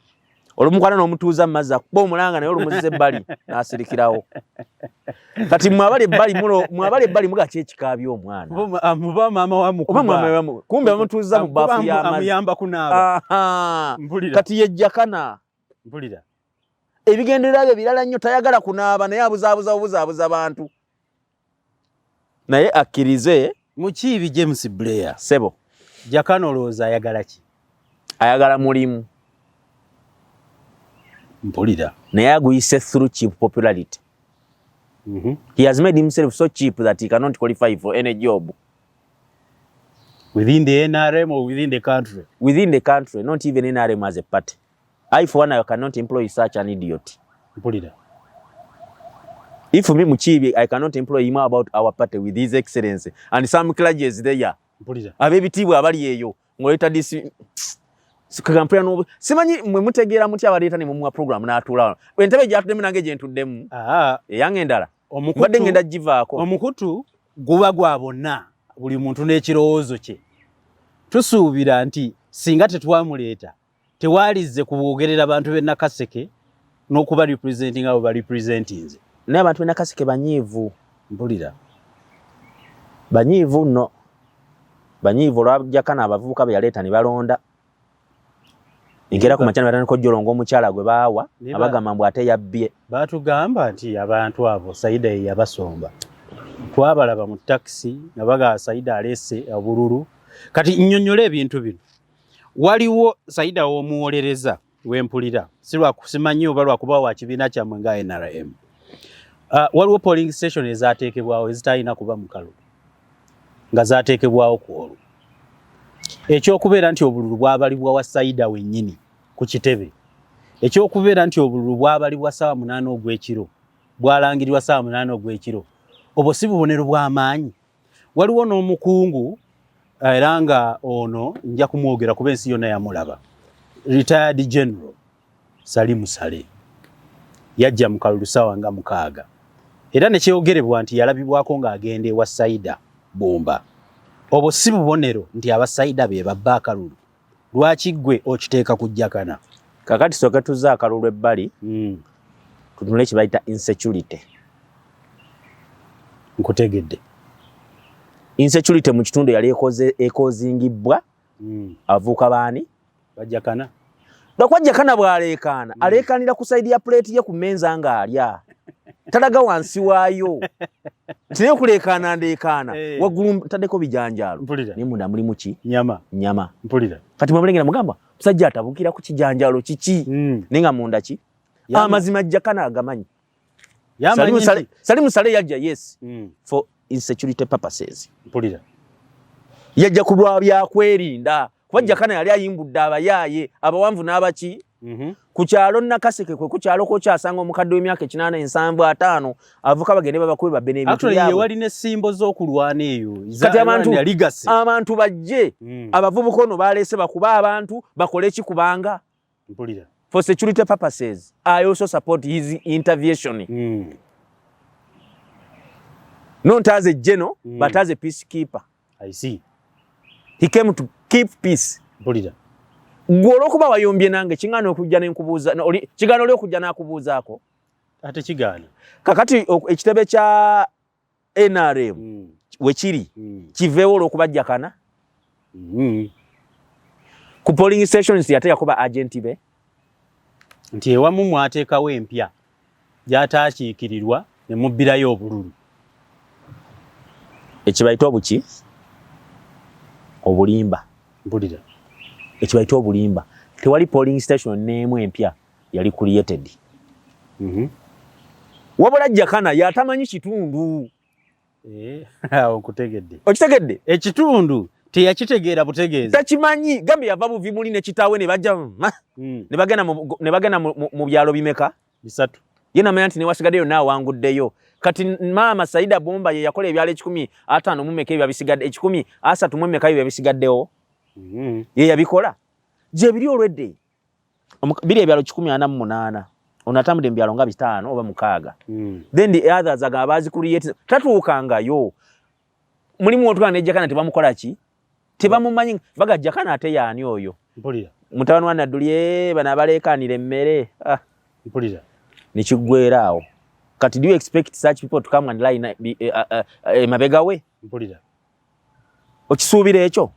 S3: Olumukwana n'omutuuza mazzi akuba omulanga naye olumuzza ebbali n'asirikirawo. Kati mwabale ebbali mugaki ekikaabya omwana.
S2: Muba maama wa Mukuba.
S3: Oba maama wa Mukuba. Kumbe bamutuuza mu baafu y'amazzi.
S2: Amuyamba kunaaba.
S3: Mpulira. Kati ye Jakana.
S2: Mpulira.
S3: Ebigendererwa bye birala nnyo tayagala kunaaba naye abuzaabuza abantu. Naye akkirize.
S2: Mukiibi James Blair.
S3: Sebo.
S2: Jakana olowooza ayagala ki?
S3: Ayagala mulimu.
S2: Mpulira.
S3: Naye aguyise through cheap popularity. He has made himself so cheap that he cannot qualify for any job.
S2: Within the NRM or within the country?
S3: Within the country, not even NRM as a party. I, for one, I cannot employ such an idiot.
S2: Mpulira.
S3: If me Muchibi, I cannot employ him about our party with his excellency. And some clergies there.
S2: Mpulira.
S3: Abebitibwa abali eyo. Ngoleta disi... Kampanya no simanyi mwe mutegeera mutya abaleta ne mu program n'atula. Entebe gyatudemu nange gye ntuddemu. Eyange endala. Mbadde ngenda givaako.
S2: Omukutu guba gwa bonna buli muntu n'ekirowoozo kye. Tusuubira nti singa tetwamuleeta tewalize kuboogerera abantu b'e Nakaseke n'okuba representing abo ba representing.
S3: Naye abantu b'e Nakaseke banyiivu.
S2: Mpulira.
S3: Banyiivu no. Banyiivu olwa Jakana abavubuka be yaleeta ne balonda. Ingera ku machana batandika jolongo omukyala gwe baawa abagamba mbu ate yabbye.
S2: Batugamba nti abantu abo Saida ye yabasomba. Twabalaba mu taxi nabaga Saida alese obululu. Kati nnyonnyole ebintu bino. Waliwo Saida omuwolereza w'empulira. Sirwa kusimanyi oba lwa kuba wa kibiina kyammwe nga NRM. Waliwo polling station ezaateekebwawo ezitalina kuba mu kalulu. Nga zaateekebwawo ku olwo. Ekyokubeera nti obululu bwabalibwa wa Saida wennyini ku kitebe. Ekyokubeera nti obululu bwabalibwa ssaawa 8 ogw'ekiro. Bwalangirirwa ssaawa 8 ogw'ekiro. Obwo si bubonero bw'amaanyi. Waliwo n'omukungu era nga ono nja kumwogera kuba ensi yonna yamulaba. Retired General Salimu Sale. Yajja mu kalulu ssaawa nga 6. Era ne kyogerebwa nti yalabibwako ng'agenda ewa Saida Bomba. Obwo si bubonero nti abasaida be babba akalulu. Lwaki ggwe okiteeka ku Jakana?
S3: Kakati soke tuzza akalulu ebbali. Tunule kibayita insecurity.
S2: Nkutegedde.
S3: Insecurity mu kitundu yali ekozingibwa avuka baani?
S2: Bajakana.
S3: Bakwa Jakana bw'aleekaana. Aleekaanira ku saidi ya plate ye ku menza ng'alya. Talaga wansi waayo. Tine kuleekaana ndeekaana. Waggulu taddeko bijanjaalo. Ni munda mulimu ki? Nyama.
S2: Mpulira.
S3: Kati mwamulengera mugamba musajja atabukira ku kijanjaalo kiki? Nenga munda ki? Amazima Jakana agamanyi. Salimu Sale yajja yes. For insecurity purposes.
S2: Mpulira.
S3: Yajja kulwa byakwerinda. Kuba Jakana yali ayimbudde abayaaye abawanvu n'abaki? Ku kyalo Nakaseke kwe ku kyalo ko kyasanga omukadde w'emyaka 875 avuka bagende babakubi babene ebintu
S2: byabo. Actually wali ne simbo z'okulwana eyo.
S3: Kati abantu bajje abavubuka ono baleese bakuba abantu bakole ki kubanga?
S2: Mpulira.
S3: for security purposes, I also support his intervention. Not as a general, but as a peacekeeper.
S2: I see.
S3: He came to keep peace.
S2: Bulira.
S3: Gw'olwokuba wayombye nange kingana okujja n'enkubuuza kigana oli okujja n'akubuuzaako.
S2: Ate kigana.
S3: Kakati ekitebe kya NRM we kiri kiveewo olw'okuba Jakana. Ku polling stations yate yakuba agenti be.
S2: Nti ewamu mwateekawo empya gy'ataakiikirirwa ne mubbirayo obululu.
S3: Ekibayita obuki? Obulimba.
S2: Bulira.
S3: Ekibayita obulimba. Tewali polling station n'emu empya yali created. Wabula Jakana yatamanyi kitundu.
S2: Okutegedde.
S3: Okitegedde?
S2: Ekitundu teyakitegeera butegeeza.
S3: Takimanyi. Gambe yava Buvimuli ne kitaawe ne bajja ne bagenda mu byalo bimeka?
S2: Bisatu.
S3: Ye namanya nti ne wasigaddeyo n'awanguddeyo. Kati maama Saida Bomba ye yakola ebyalo 105 mu meka ebyo bisigadde 103 mu meka ebyo bisigaddewo. Ye yabikola. Je biri olwedde. Biri ebyalo 148. Onatambudde mbyalo nga 5 oba 6. Then the others agabazi create tatuukangayo. Mulimu otwana ne Jakana tebamukola ki? Tebamumanyi baga Jakana ate yaani oyo.
S2: Mpulira.
S3: Mutabani wa Nadduli bana balekanira emmere.
S2: Mpulira.
S3: Nikiggweeraawo. Kati do you expect such people to come and lie mabega we?
S2: Mpulira.
S3: Okisuubira ekyo?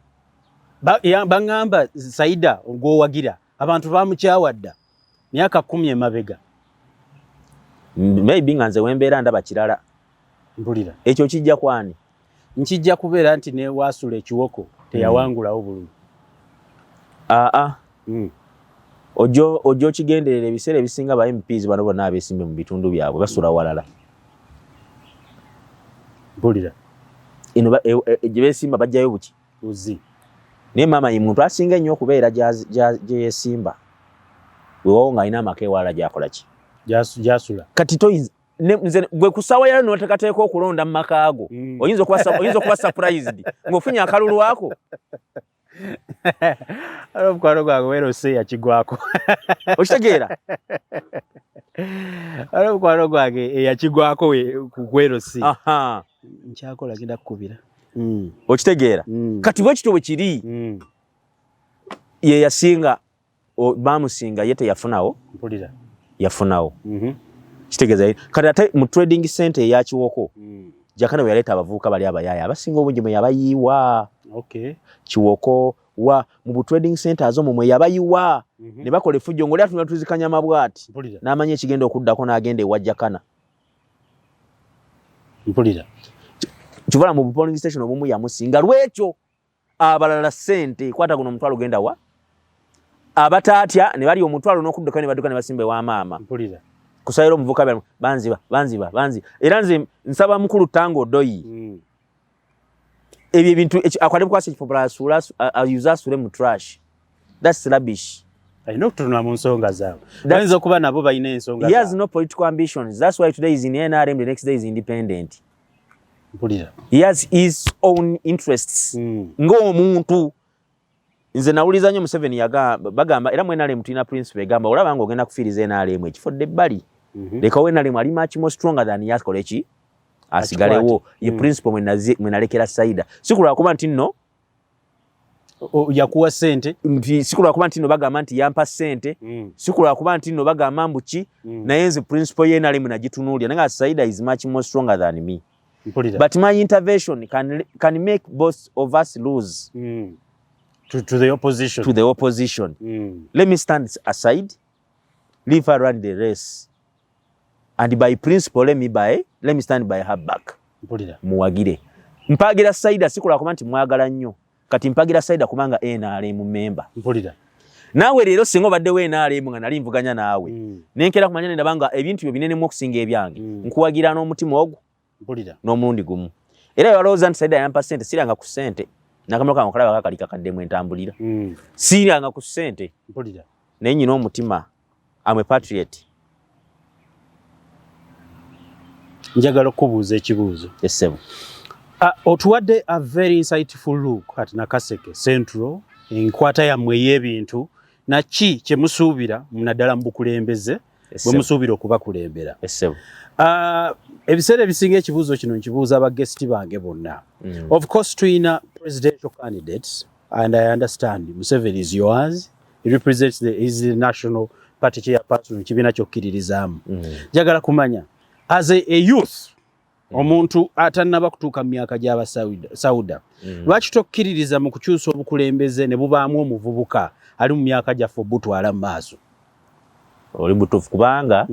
S2: Bangamba Saida ng'owagira abantu bamukyawadda myaka 10 emabega.
S3: Maybe nga nze wembeera ndaba kirala.
S2: Mpulira.
S3: Ekyo kijja kwani?
S2: Nkijja kubeera nti ne wasula ekiwoko teyawangulawo bululu.
S3: Ojo kigenderera ebiseera ebisinga ba MPs bano bonna abeesimbe mu bitundu byabwe basula walala.
S2: Mpulira.
S3: Ino gye beesimba bajjayo buki?
S2: Uzi.
S3: Naye maama ye muntu asinga ennyo okubeera gye yeesimba. Weewawo ng'alina amaka ewalala gy'akola ki?
S2: Gy'asula.
S3: Kati toyinza nze gwe kusaawa yala n'oteekateeka okulonda mu maka ago. Oyinza okuba surprised ng'ofunye akalulu ako.
S2: Omukwano gwange weerose yakigwako.
S3: Okitegeera?
S2: Omukwano gwange eyakigwako weerose. Nkyakola genda kukubira.
S3: Okitegeera? Kati bwe kityo bwe kiri. Ye yasinga baamusinga ye teyafunawo.
S2: Mpulira.
S3: Yafunawo. Kitegeeza kati ate mu trading center eya Kiwoko. Jakana bwe yaleeta abavubuka bali abayaya abasinga obungi mwe yabayiwa.
S2: Okay.
S3: Kiwoko wa mu trading centers omwo mwe yabayiwa. Ne bakola effujjo ng'oli atunula tuzikanya mabwati. N'amanya ekigenda okuddako n'agenda ewa Jakana.
S2: Mpulira.
S3: Kivala mu polling station obumu yamusinga lwekyo abalala ssente kwata guno omutwalo genda wa? Abatatya ne bali omutwalo n'okudduka ne badduka ne basimbe wa maama.
S2: Mpulira.
S3: Kusayira omuvubuka banziba. Era nze nsaba mukulu Tango Doyi. Ebyo ebintu akwate bukwasa ekipapula ayuza asule mu trash. That's rubbish.
S2: Alina okutunula mu nsonga zaabwe. Bayinza okuba nabo balina ensonga zaabwe.
S3: He has no political ambitions. That's why today is in NRM, the next day is independent.
S2: Mpulira.
S3: He has his own interests. Ng'omuntu. Nze nawuliza nnyo Museveni bagamba era mu NRM tulina principle egamba olaba ng'ogenda kufiiriza NRM ekifodde ebbali. Lekawo NRM ali much more stronger than yakola eki asigalewo. Ye principle mwe nalekera Saida. Sikulwa kuba nti nno
S2: yakuwa ssente.
S3: Sikulwa kuba nti nno bagamba nti yampa ssente. Sikulwa kuba nti nno bagamba mbuki. Naye nze principle ye NRM nagitunuulira nga Saida is much more stronger than me. But my intervention can make both of us lose.
S2: To the opposition.
S3: To the opposition. Let me stand aside, leave her run the race. And by principle, let me stand by her back. Muwagire. Mpagira Saida sikula kuba nti mwagala nnyo. Kati mpagira Saida kubanga NRM member. Naawe leero singa obadde we NRM nga nali nvuganya naawe. Nenkera kumanya ne ndabanga ebintu byo binene mu okusinga ebyange. Nkuwagira n'omutima ogwo. N'omulundi gumu. Era yalowooza nti Saida yampa ssente siranga ku ssente. Nakamalo kange okalaba kakalika kaddemu entambulira. Siranga ku ssente. Naye nyina omutima. I'm a patriot.
S2: Njagala okubuuza ekibuuzo.
S3: Yes, sir.
S2: Otuwadde a very insightful look at Nakaseke Central enkwata yammwe y'ebintu naki kye musuubira naddala mu bukulembeze bwe musuubira okubakulembera. Ebiseera ebisinga ekibuuzo kino nkibuuza abagesiti bange bonna. Of course tuyina presidential candidates and I understand Museveni is yours. He represents the national party chairperson kibiina kyokkiririzaamu. Njagala kumanya as a youth omuntu atannaba kutuuka mu myaka gy'aba Sauda lwaki tokkiririza mu kukyusa obukulembeze ne bubaamu omuvubuka ali mu myaka gyaffe obutwala mu maaso?
S3: Oli butuufu kubanga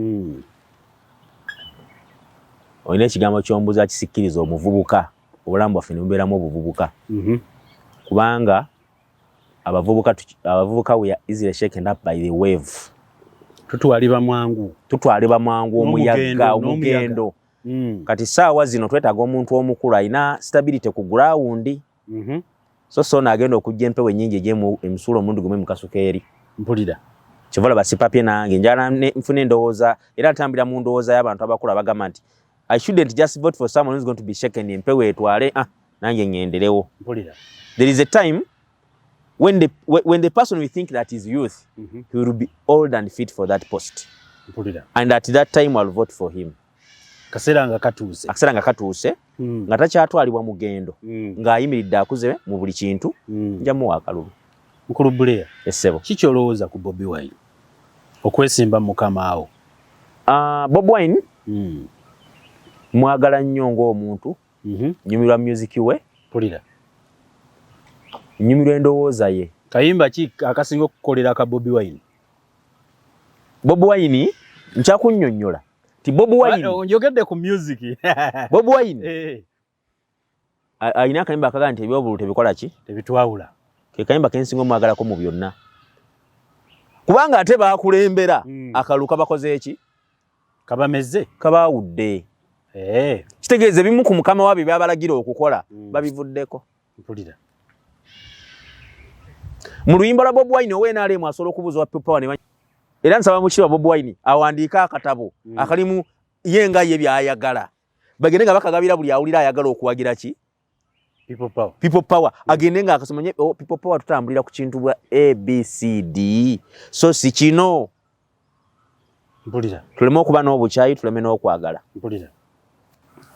S3: olina ekigambo ky'ombuza kisikkiriza omuvubuka obulamu bwaffe ne bubeeramu obuvubuka kubanga abavubuka we are easily shaken up by the wave.
S2: Tutwalibwa mwangu
S3: omuyaga omugendo. Kati saawa zino twetaaga omuntu omukulu alina stability ku ground. So naagenda okujja empewo ennyingi egyemu emisuula omundu gumu mukasuka eri.
S2: Mpulira.
S3: Kivola basipapye nange njala nfune endowooza era ntambira mu ndowooza y'abantu abakulu abagamba nti I shouldn't just vote for someone who's going to be shaken empewo etwale nange ngenderewo.
S2: Mpulira.
S3: There is a time when the person we think that is youth, he will be old and fit for that post.
S2: Mpulira.
S3: And at that time I'll vote for him.
S2: Akaseera nga katuuse
S3: nga takyatwalibwa mugendo ng'ayimiridde akuze mu buli kintu njamuwa akalulu.
S2: Mukulu Blair,
S3: essebo
S2: ki kyolowooza ku Bobi Wine okwesimba mukama awo?
S3: Bobi Wine mwagala nnyo ng'omuntu, nyumirwa music we,
S2: mpulira,
S3: nyumirwa endowooza ye.
S2: Kayimba ki akasinga okukolera ka Bobi Wine?
S3: Bobi Wine nkyakunnyonnyola ti Bobi Wine
S2: njogedde ku music.
S3: Bobi Wine alina akayimba akagaa nti ebyobulu tebikola ki?
S2: Tebitwawula.
S3: Ke kayimba kensinga omwagalako mu byonna. Kubanga ate baakulembera akalu kabakoze eki?
S2: Kabameze.
S3: Kabaawudde. Kitegeeza ebimu ku mukama waabyo byabalagira okukola babivuddeko.
S2: Mpulira.
S3: Mu luyimba lwa Bobi Wine ow'NRM asobola okubuuza wa people ne era nsaba mukiwa Bobi Wine awandiika akatabo akalimu yenga ye byayagala bagende nga bakagabira buli awulira ayagala okuwagira ki? People power. Agende nga akasomanye people power tutambulira ku kintu bwa ABCD. So si kino.
S2: Mpulira.
S3: Tuleme okuba n'obukyayi, tuleme n'okwagala.
S2: Mpulira.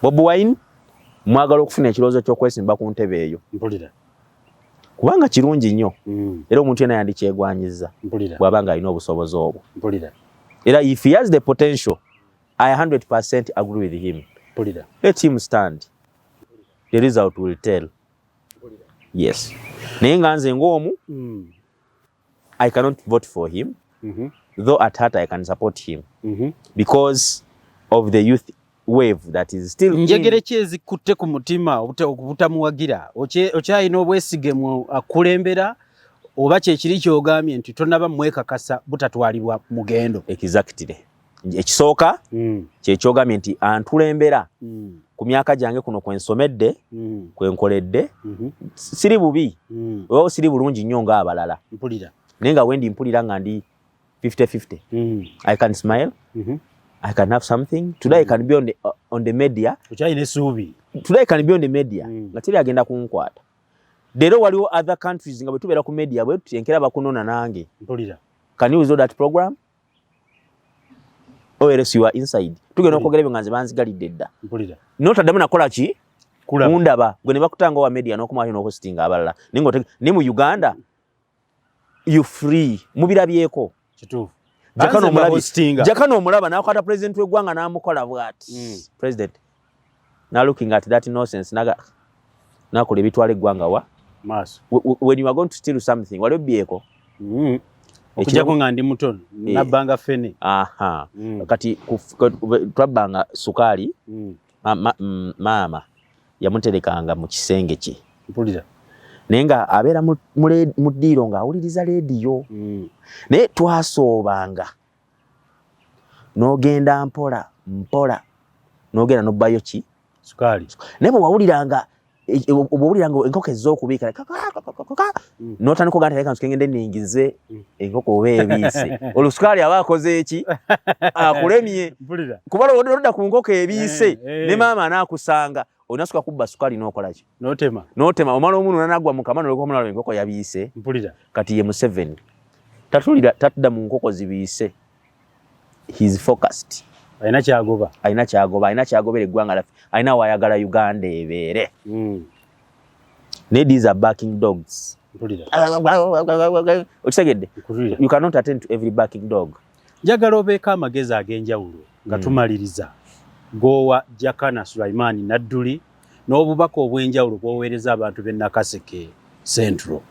S3: Bobi Wine mwagala okufuna ekirowoozo ky'okwesimba ku ntebe eyo.
S2: Mpulira.
S3: Kubanga kirungi nnyo. Era omuntu yena yandikyegwanyiza.
S2: Mpulira.
S3: Bw'abanga alina obusobozi obwo.
S2: Mpulira.
S3: Era if he has the potential, I 100% agree with him.
S2: Mpulira.
S3: Let him stand. The result will tell. Yes. Naye nga nze ng'omu, I cannot vote for him, though at heart I can support him, because of the youth wave that is still
S2: njegere ki ezikutte ku mutima obutamuwagira? Okyalina obwesige mu akulembera oba kyekiri kyogambye nti tonnaba mwekakasa butatwalibwa mugendo?
S3: Exactly. Ekisooka kyekyogambye nti antulembera ku myaka gyange kuno kwensomedde kwenkoledde siri bubi oba siri bulungi nnyo ng'abalala.
S2: Mpulira.
S3: Naye nga wendi mpulira nga ndi 50-50. I can smile. I can have something. Today I can be on the media.
S2: Okyalina essuubi.
S3: Today I can be on the media. Nga teri agenda kunkwata. Leero waliwo other countries nga bwe tubeera ku media bwe tutenkera bakunona nange.
S2: Mpulira.
S3: Can you use that program? Or else you are inside. Tugenda okwogera ebyo nga nze banzigalidde dda.
S2: Mpulira.
S3: N'otaddamu nakola ki?
S2: Kulaba.
S3: Mundaba. Gwe ne bakutanga wa media n'okumaayo n'okusitinga abalala. Ne mu Uganda, you free. Mubirabyeko.
S2: Kituufu.
S3: Jakana omulaba n'akwata president w'eggwanga n'amukola bw'ati. President. Now looking at that nonsense, nakola ebitwala eggwanga wa?
S2: Maaso.
S3: When you are going to steal something, wali obbyeko?
S2: Okujjako nga ndi mutono, nabbanga ffene.
S3: Kati twabbanga sukaali, maama yamuterekanga mu kisenge kye.
S2: Mpulira.
S3: Naye nga abeera mu ddiiro ng'awuliriza leediyo. Naye twasoobanga n'ogenda mpola n'ogenda n'obbayo ki?
S2: Sukaali.
S3: Naye bwe wawuliranga enkoko ez'okubiika n'otandika ogamba nti leka ngende nningize enkoko oba ebiise. Olwo sukaali aba akoze eki? Akulemye. Kuba olwodda ku nkoko ebiise ne maama anaakusanga onasuka kubba sukaali n'okola ki?
S2: N'otema.
S3: Omala omuntu n'anagwa mu kamwa n'oleka omulala enkoko yabiise.
S2: Mpulira.
S3: Kati ye Museveni. tatudda mu nkoko zibiise. He's focused.
S2: Alina kyagobera eggwanga laffe. Alina wayagala Uganda ebeere. These are barking dogs. Okitegedde? You cannot attend to every barking dog. Njagala obeeko amagezi ag'enjawulo nga tumaliriza. Gowa Jakana Sulaiman Nadduli n'obubaka obw'enjawulo bw'oweereza abantu b'e Nakaseke Central.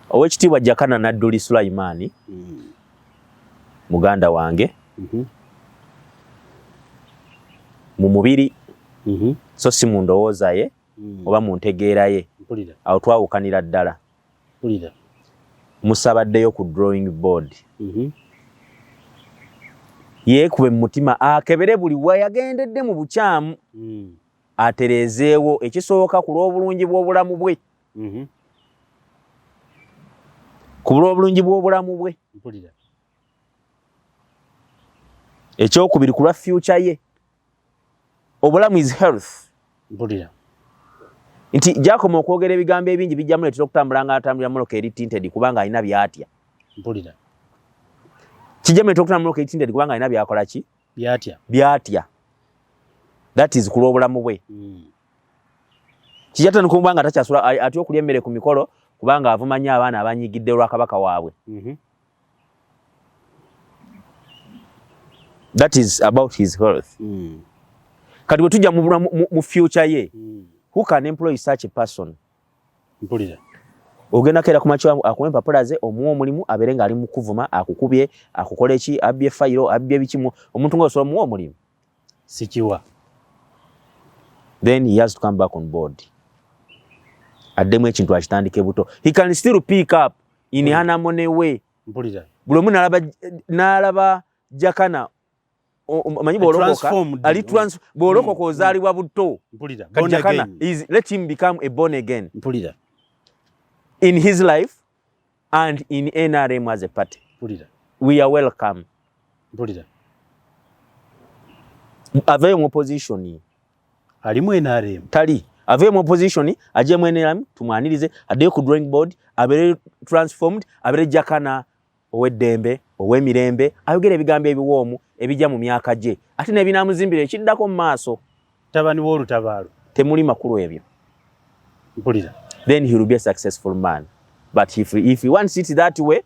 S3: Owekitiibwa Jakana Nadduli Sulaiman muganda wange mu mubiri so si mu ndowooza ye oba mu ntegeera ye awo twawukanira ddala. Musabaddeyo ku drawing board yeekube mu mutima akebere buli we yagendedde mu bukyamu atereezeewo ekisooka ku lw'obulungi bw'obulamu bwe. Ku lw'obulungi bw'obulamu bwe. Ekyokubiri ku lwa future ye. Obulamu is health. Nti gyakoma okwogera ebigambo ebingi bijja muleetera okutambula nga atambulira mmotoka eri tinted kubanga alina byatya. Kijja muleetera okutambula mmotoka eri tinted kubanga alina byakola ki? Byatya. That is ku lw'obulamu bwe. Kijja tandika okuba nga takyasula atya okulya emmere ku mikolo kubanga avumanya abaana abanyigidde olw'akabaka waabwe. That is about his health. Kati bwe tujja mu future ye, who can employ such a person? Ogenda kera ku makyo akuwa empapula ze omuwa omulimu abeere ng'ali mu kuvuma akukubye akukola eki abbye fayiro abbye bikimu omuntu ng'osobola muwa omulimu.
S2: Sikiwa.
S3: Then he has to come back on board. Addemu ekintu akitandike buto. He can still pick up in harmony way. Buli omu n'alaba Jakana manyi bw'olokoka ali bw'olokoka ozaalibwa buto. Jakana let him become a born again in his life and in NRM as a party. We are welcome. Aveyo mu opposition.
S2: Alimu NRM.
S3: Tali. Aveyo mu opposition aje mu NRM tumwanirize addeyo ku drawing board abeere transformed abeere Jakana ow'eddembe ow'emirembe ayogera ebigambo ebiwoomu ebijja mu myaka gye ate n'ebinaamuzimbira ekiddako mu maaso.
S2: Tabani w'olutabaalo.
S3: Temuli makulu ebyo. Then he will be a successful man. But if he wants it that way,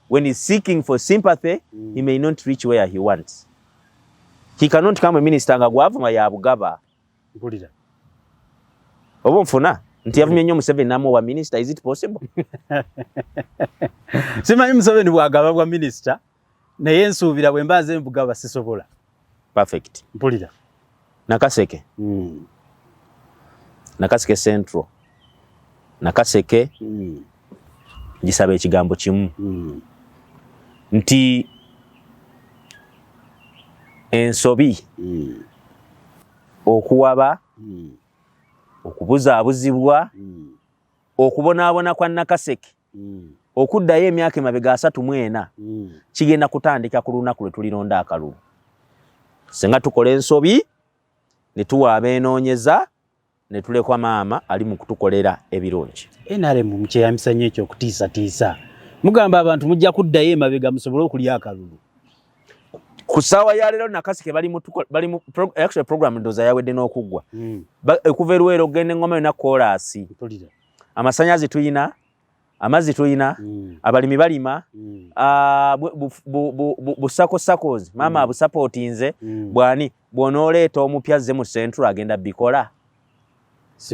S3: when he's seeking for sympathy, he may not reach where he wants. He cannot come a minister nga gwavuma ya bugaba. Oba nfuna nti yavumye nnyo Museveni n'amuwa minister, is it possible?
S2: Simanyi Museveni bw'agaba bwa minister naye nsuubira bwe mbaaze mbugaba sisobola.
S3: Perfect. Nakaseke. Nakaseke Central. Nakaseke gisaba ekigambo kimu nti ensobi okuwaba okubuzaabuzibwa okubonaabona kwa Nakaseke okuddayo emyaka emabega 34 kigenda kutandika ku lunaku lwe tulironda akalulu. Senga tukola ensobi ne tuwa abeenoonyeza ne tulekwa maama ali mu kutukolera ebirungi.
S2: NRM mukyeyambisa nnyo ekyo okutiisatiisa. Mugamba abantu mujja kuddayo emabega musobole okulya akalulu.
S3: Ku ssaawa ya leero Nakaseke bali mu actually program ndooza yawedde n'okuggwa. Okuva Luweero ogenda Engoma yonna koolaasi. Amasanyazi tuyina, amazzi tuyina, abalimi balima, busakos maama abusapootinze bwani bw'onooleeta omupya azze mu Central agenda bikola.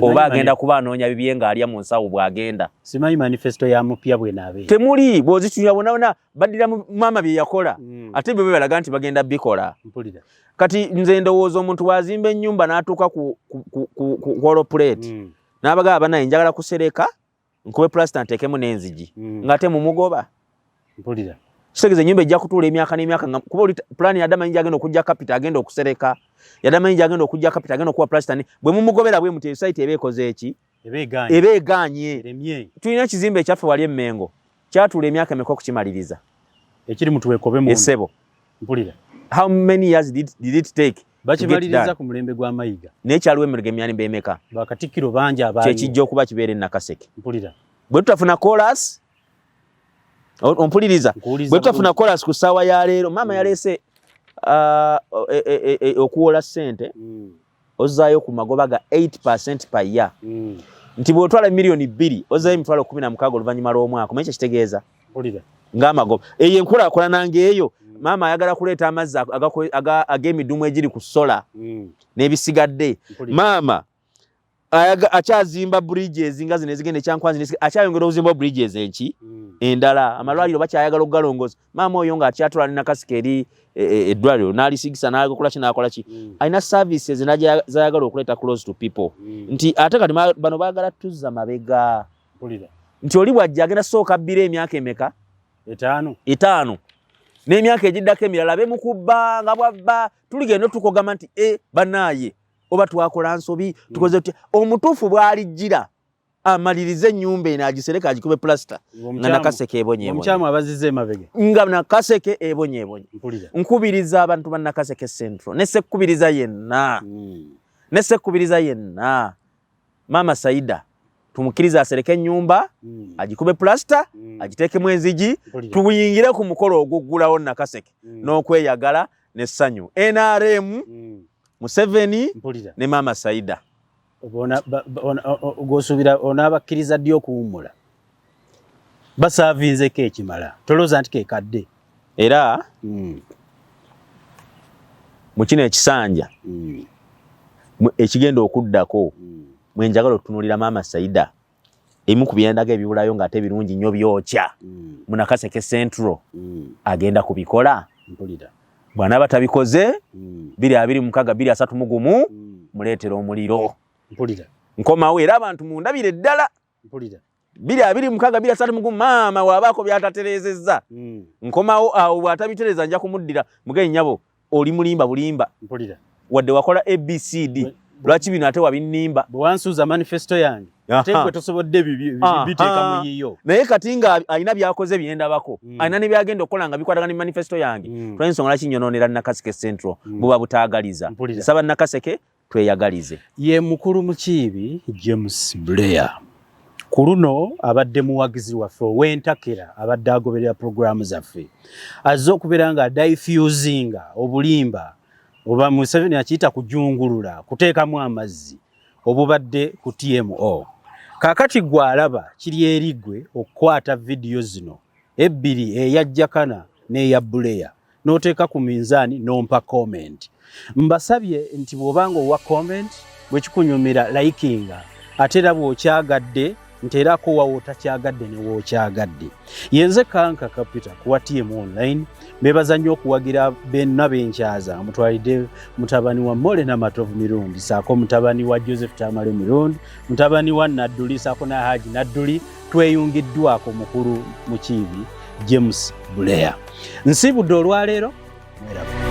S3: Oba agenda kuba anoonya bibye ng'alya mu nsawo bw'agenda.
S2: Simanyi manifesto ya mupya bwe naabe.
S3: Temuli bw'ozitunya bonna baddira maama bye yakola ate bwe balaga nti bagenda bikola. Kati nze ndowooza omuntu bw'azimba ennyumba n'atuuka ku holoplate n'abagaba banaye njagala kusereka nkube plasta nteekemu n'enzigi ng'ate mumugoba. Kitegeeza ennyumba ejja kutuula emyaka n'emyaka kuba pulaani yaddamanyi agenda okujja kapita agenda okusereka yaddamanyi agenda okujja kapita agenda okuwa plasta bwe mumugobera bwe muti site eba ekoze eki eba egaanye. Tulina ekizimbe ekyaffe wali Emmengo kyatuula emyaka emeka okukimaliriza
S2: ekiri mutuwekobe mu
S3: essebo. How many years did it take
S2: bakimaliriza ku mulembe gwa Mayiga
S3: n'ekyaliwo emiriga emyanimba emeka
S2: bakatikkiro bangi abaaliwo
S3: kyekijja okuba kibeera Nakaseke
S2: mpulira
S3: bwe tutafuna chorus ompuliriza bwe tutafuna chorus ku ssaawa ya leero maama yaleese okuwola ssente ozaayo ku magoba ga 8% per year nti bw'otwala miliyoni 2 ozaayo emitwalo 16 oluvannyuma lw'omwaka omanyi kyekitegeeza ng'amagoba eyo enkulaakulana ng'eyo maama ayagala kuleeta amazzi ag'emidumu egiri ku sola n'ebisigadde maama akyazimba bridges nga zino ezigenda ekyankwanzi akyayongera okuzimba bridges enki endala amalwaliro bakyayagala okugalongoosa maama oyo ng'akyatula ne Nakaseke eri eddwaliro n'alisigisa n'akola ki n'akola ki alina services zayagala okuleeta close to people nti ate kati bano baagala tuzza mabega nti oli bw'ajja agenda sooka bbira emyaka emeka 5 n'emyaka egiddako emirala bemukubba nga bwabba tuligenda tukogama nti bannaaye oba twakola nsobi tukoze tutya omutuufu bw'alijjira amalirize ennyumba eno agisereka agikube plasta nga Nakaseke ebonyeebonye
S2: abazize emabega
S3: nga Nakaseke ebonyeebonye nkubiriza abantu ba Nakaseke Central ne ssekkubiriza yenna maama Saida tumukkiriza asereke ennyumba agikube plasta agiteekemu enzigi tuyingire ku mukolo oguggulawo Nakaseke n'okweyagala n'essanyu NRM Museveni ne maama Saida
S2: g'osuubira onaabakkiriza ddi okuwummula basaavinzeko ekimala tolooza nti kekadde
S3: era mu kino ekisanja ekigenda okuddako mwenjagala okutunuulira maama Saida ebimu ku byendaga ebibulayo ng'ate birungi nnyo byokya mu Nakaseke Central agenda kubikola bw'anaaba tabikoze 2026 muleetera omuliro nkomawo era abantu mundabire ddala 2026 maama waabaako byatatereezezza nkomawo awo bw'atabitereeza nja kumuddira mugenyi nyabo oli mulimba bulimba wadde wakola ABCD lwaki bino ate wabinnimba
S2: bwewansuuza manifesto yange ate gwe tosobodde biteeka mu yiyo
S3: naye kati nga alina byakoze byendabako alina ne byagenda okukola nga bikwatagana ne manifesto yange twensonga laki nyonoonera Nakaseke Central buba butaagaliza nsaba Nakaseke tweyagalize
S2: ye mukulu mukiibi James Blair ku luno abadde muwagizi waffe ow'entakera abadde agoberera puroguramu zaffe azze okubeera nga diffusinga obulimba oba Museveni akiyita kujungulula kuteekamu amazzi obubadde ku TMO kaakati gwe alaba kiri eri gwe okukwata vidiyo zino ebbiri eya Jakana n'eya Blair n'oteeka ku minzaani n'ompa comment mbasabye nti bw'obanga owa comment bwe kikunyumira likinga ate era bw'okyagadde nteerako wawo otakyagadde ne wookyagadde yenze Kanka Capital kuwa TM online bebaza nnyo okuwagira benna benkyaza mutwalidde mutabani wa Mole Namatovu mirundi Ssaako mutabani wa Joseph Tamale mirundi mutabani wa Nadduli Ssaako na Haji Nadduli tweyungiddwako mukulu mukiibi James Blair nsibudde olwaleero mweraba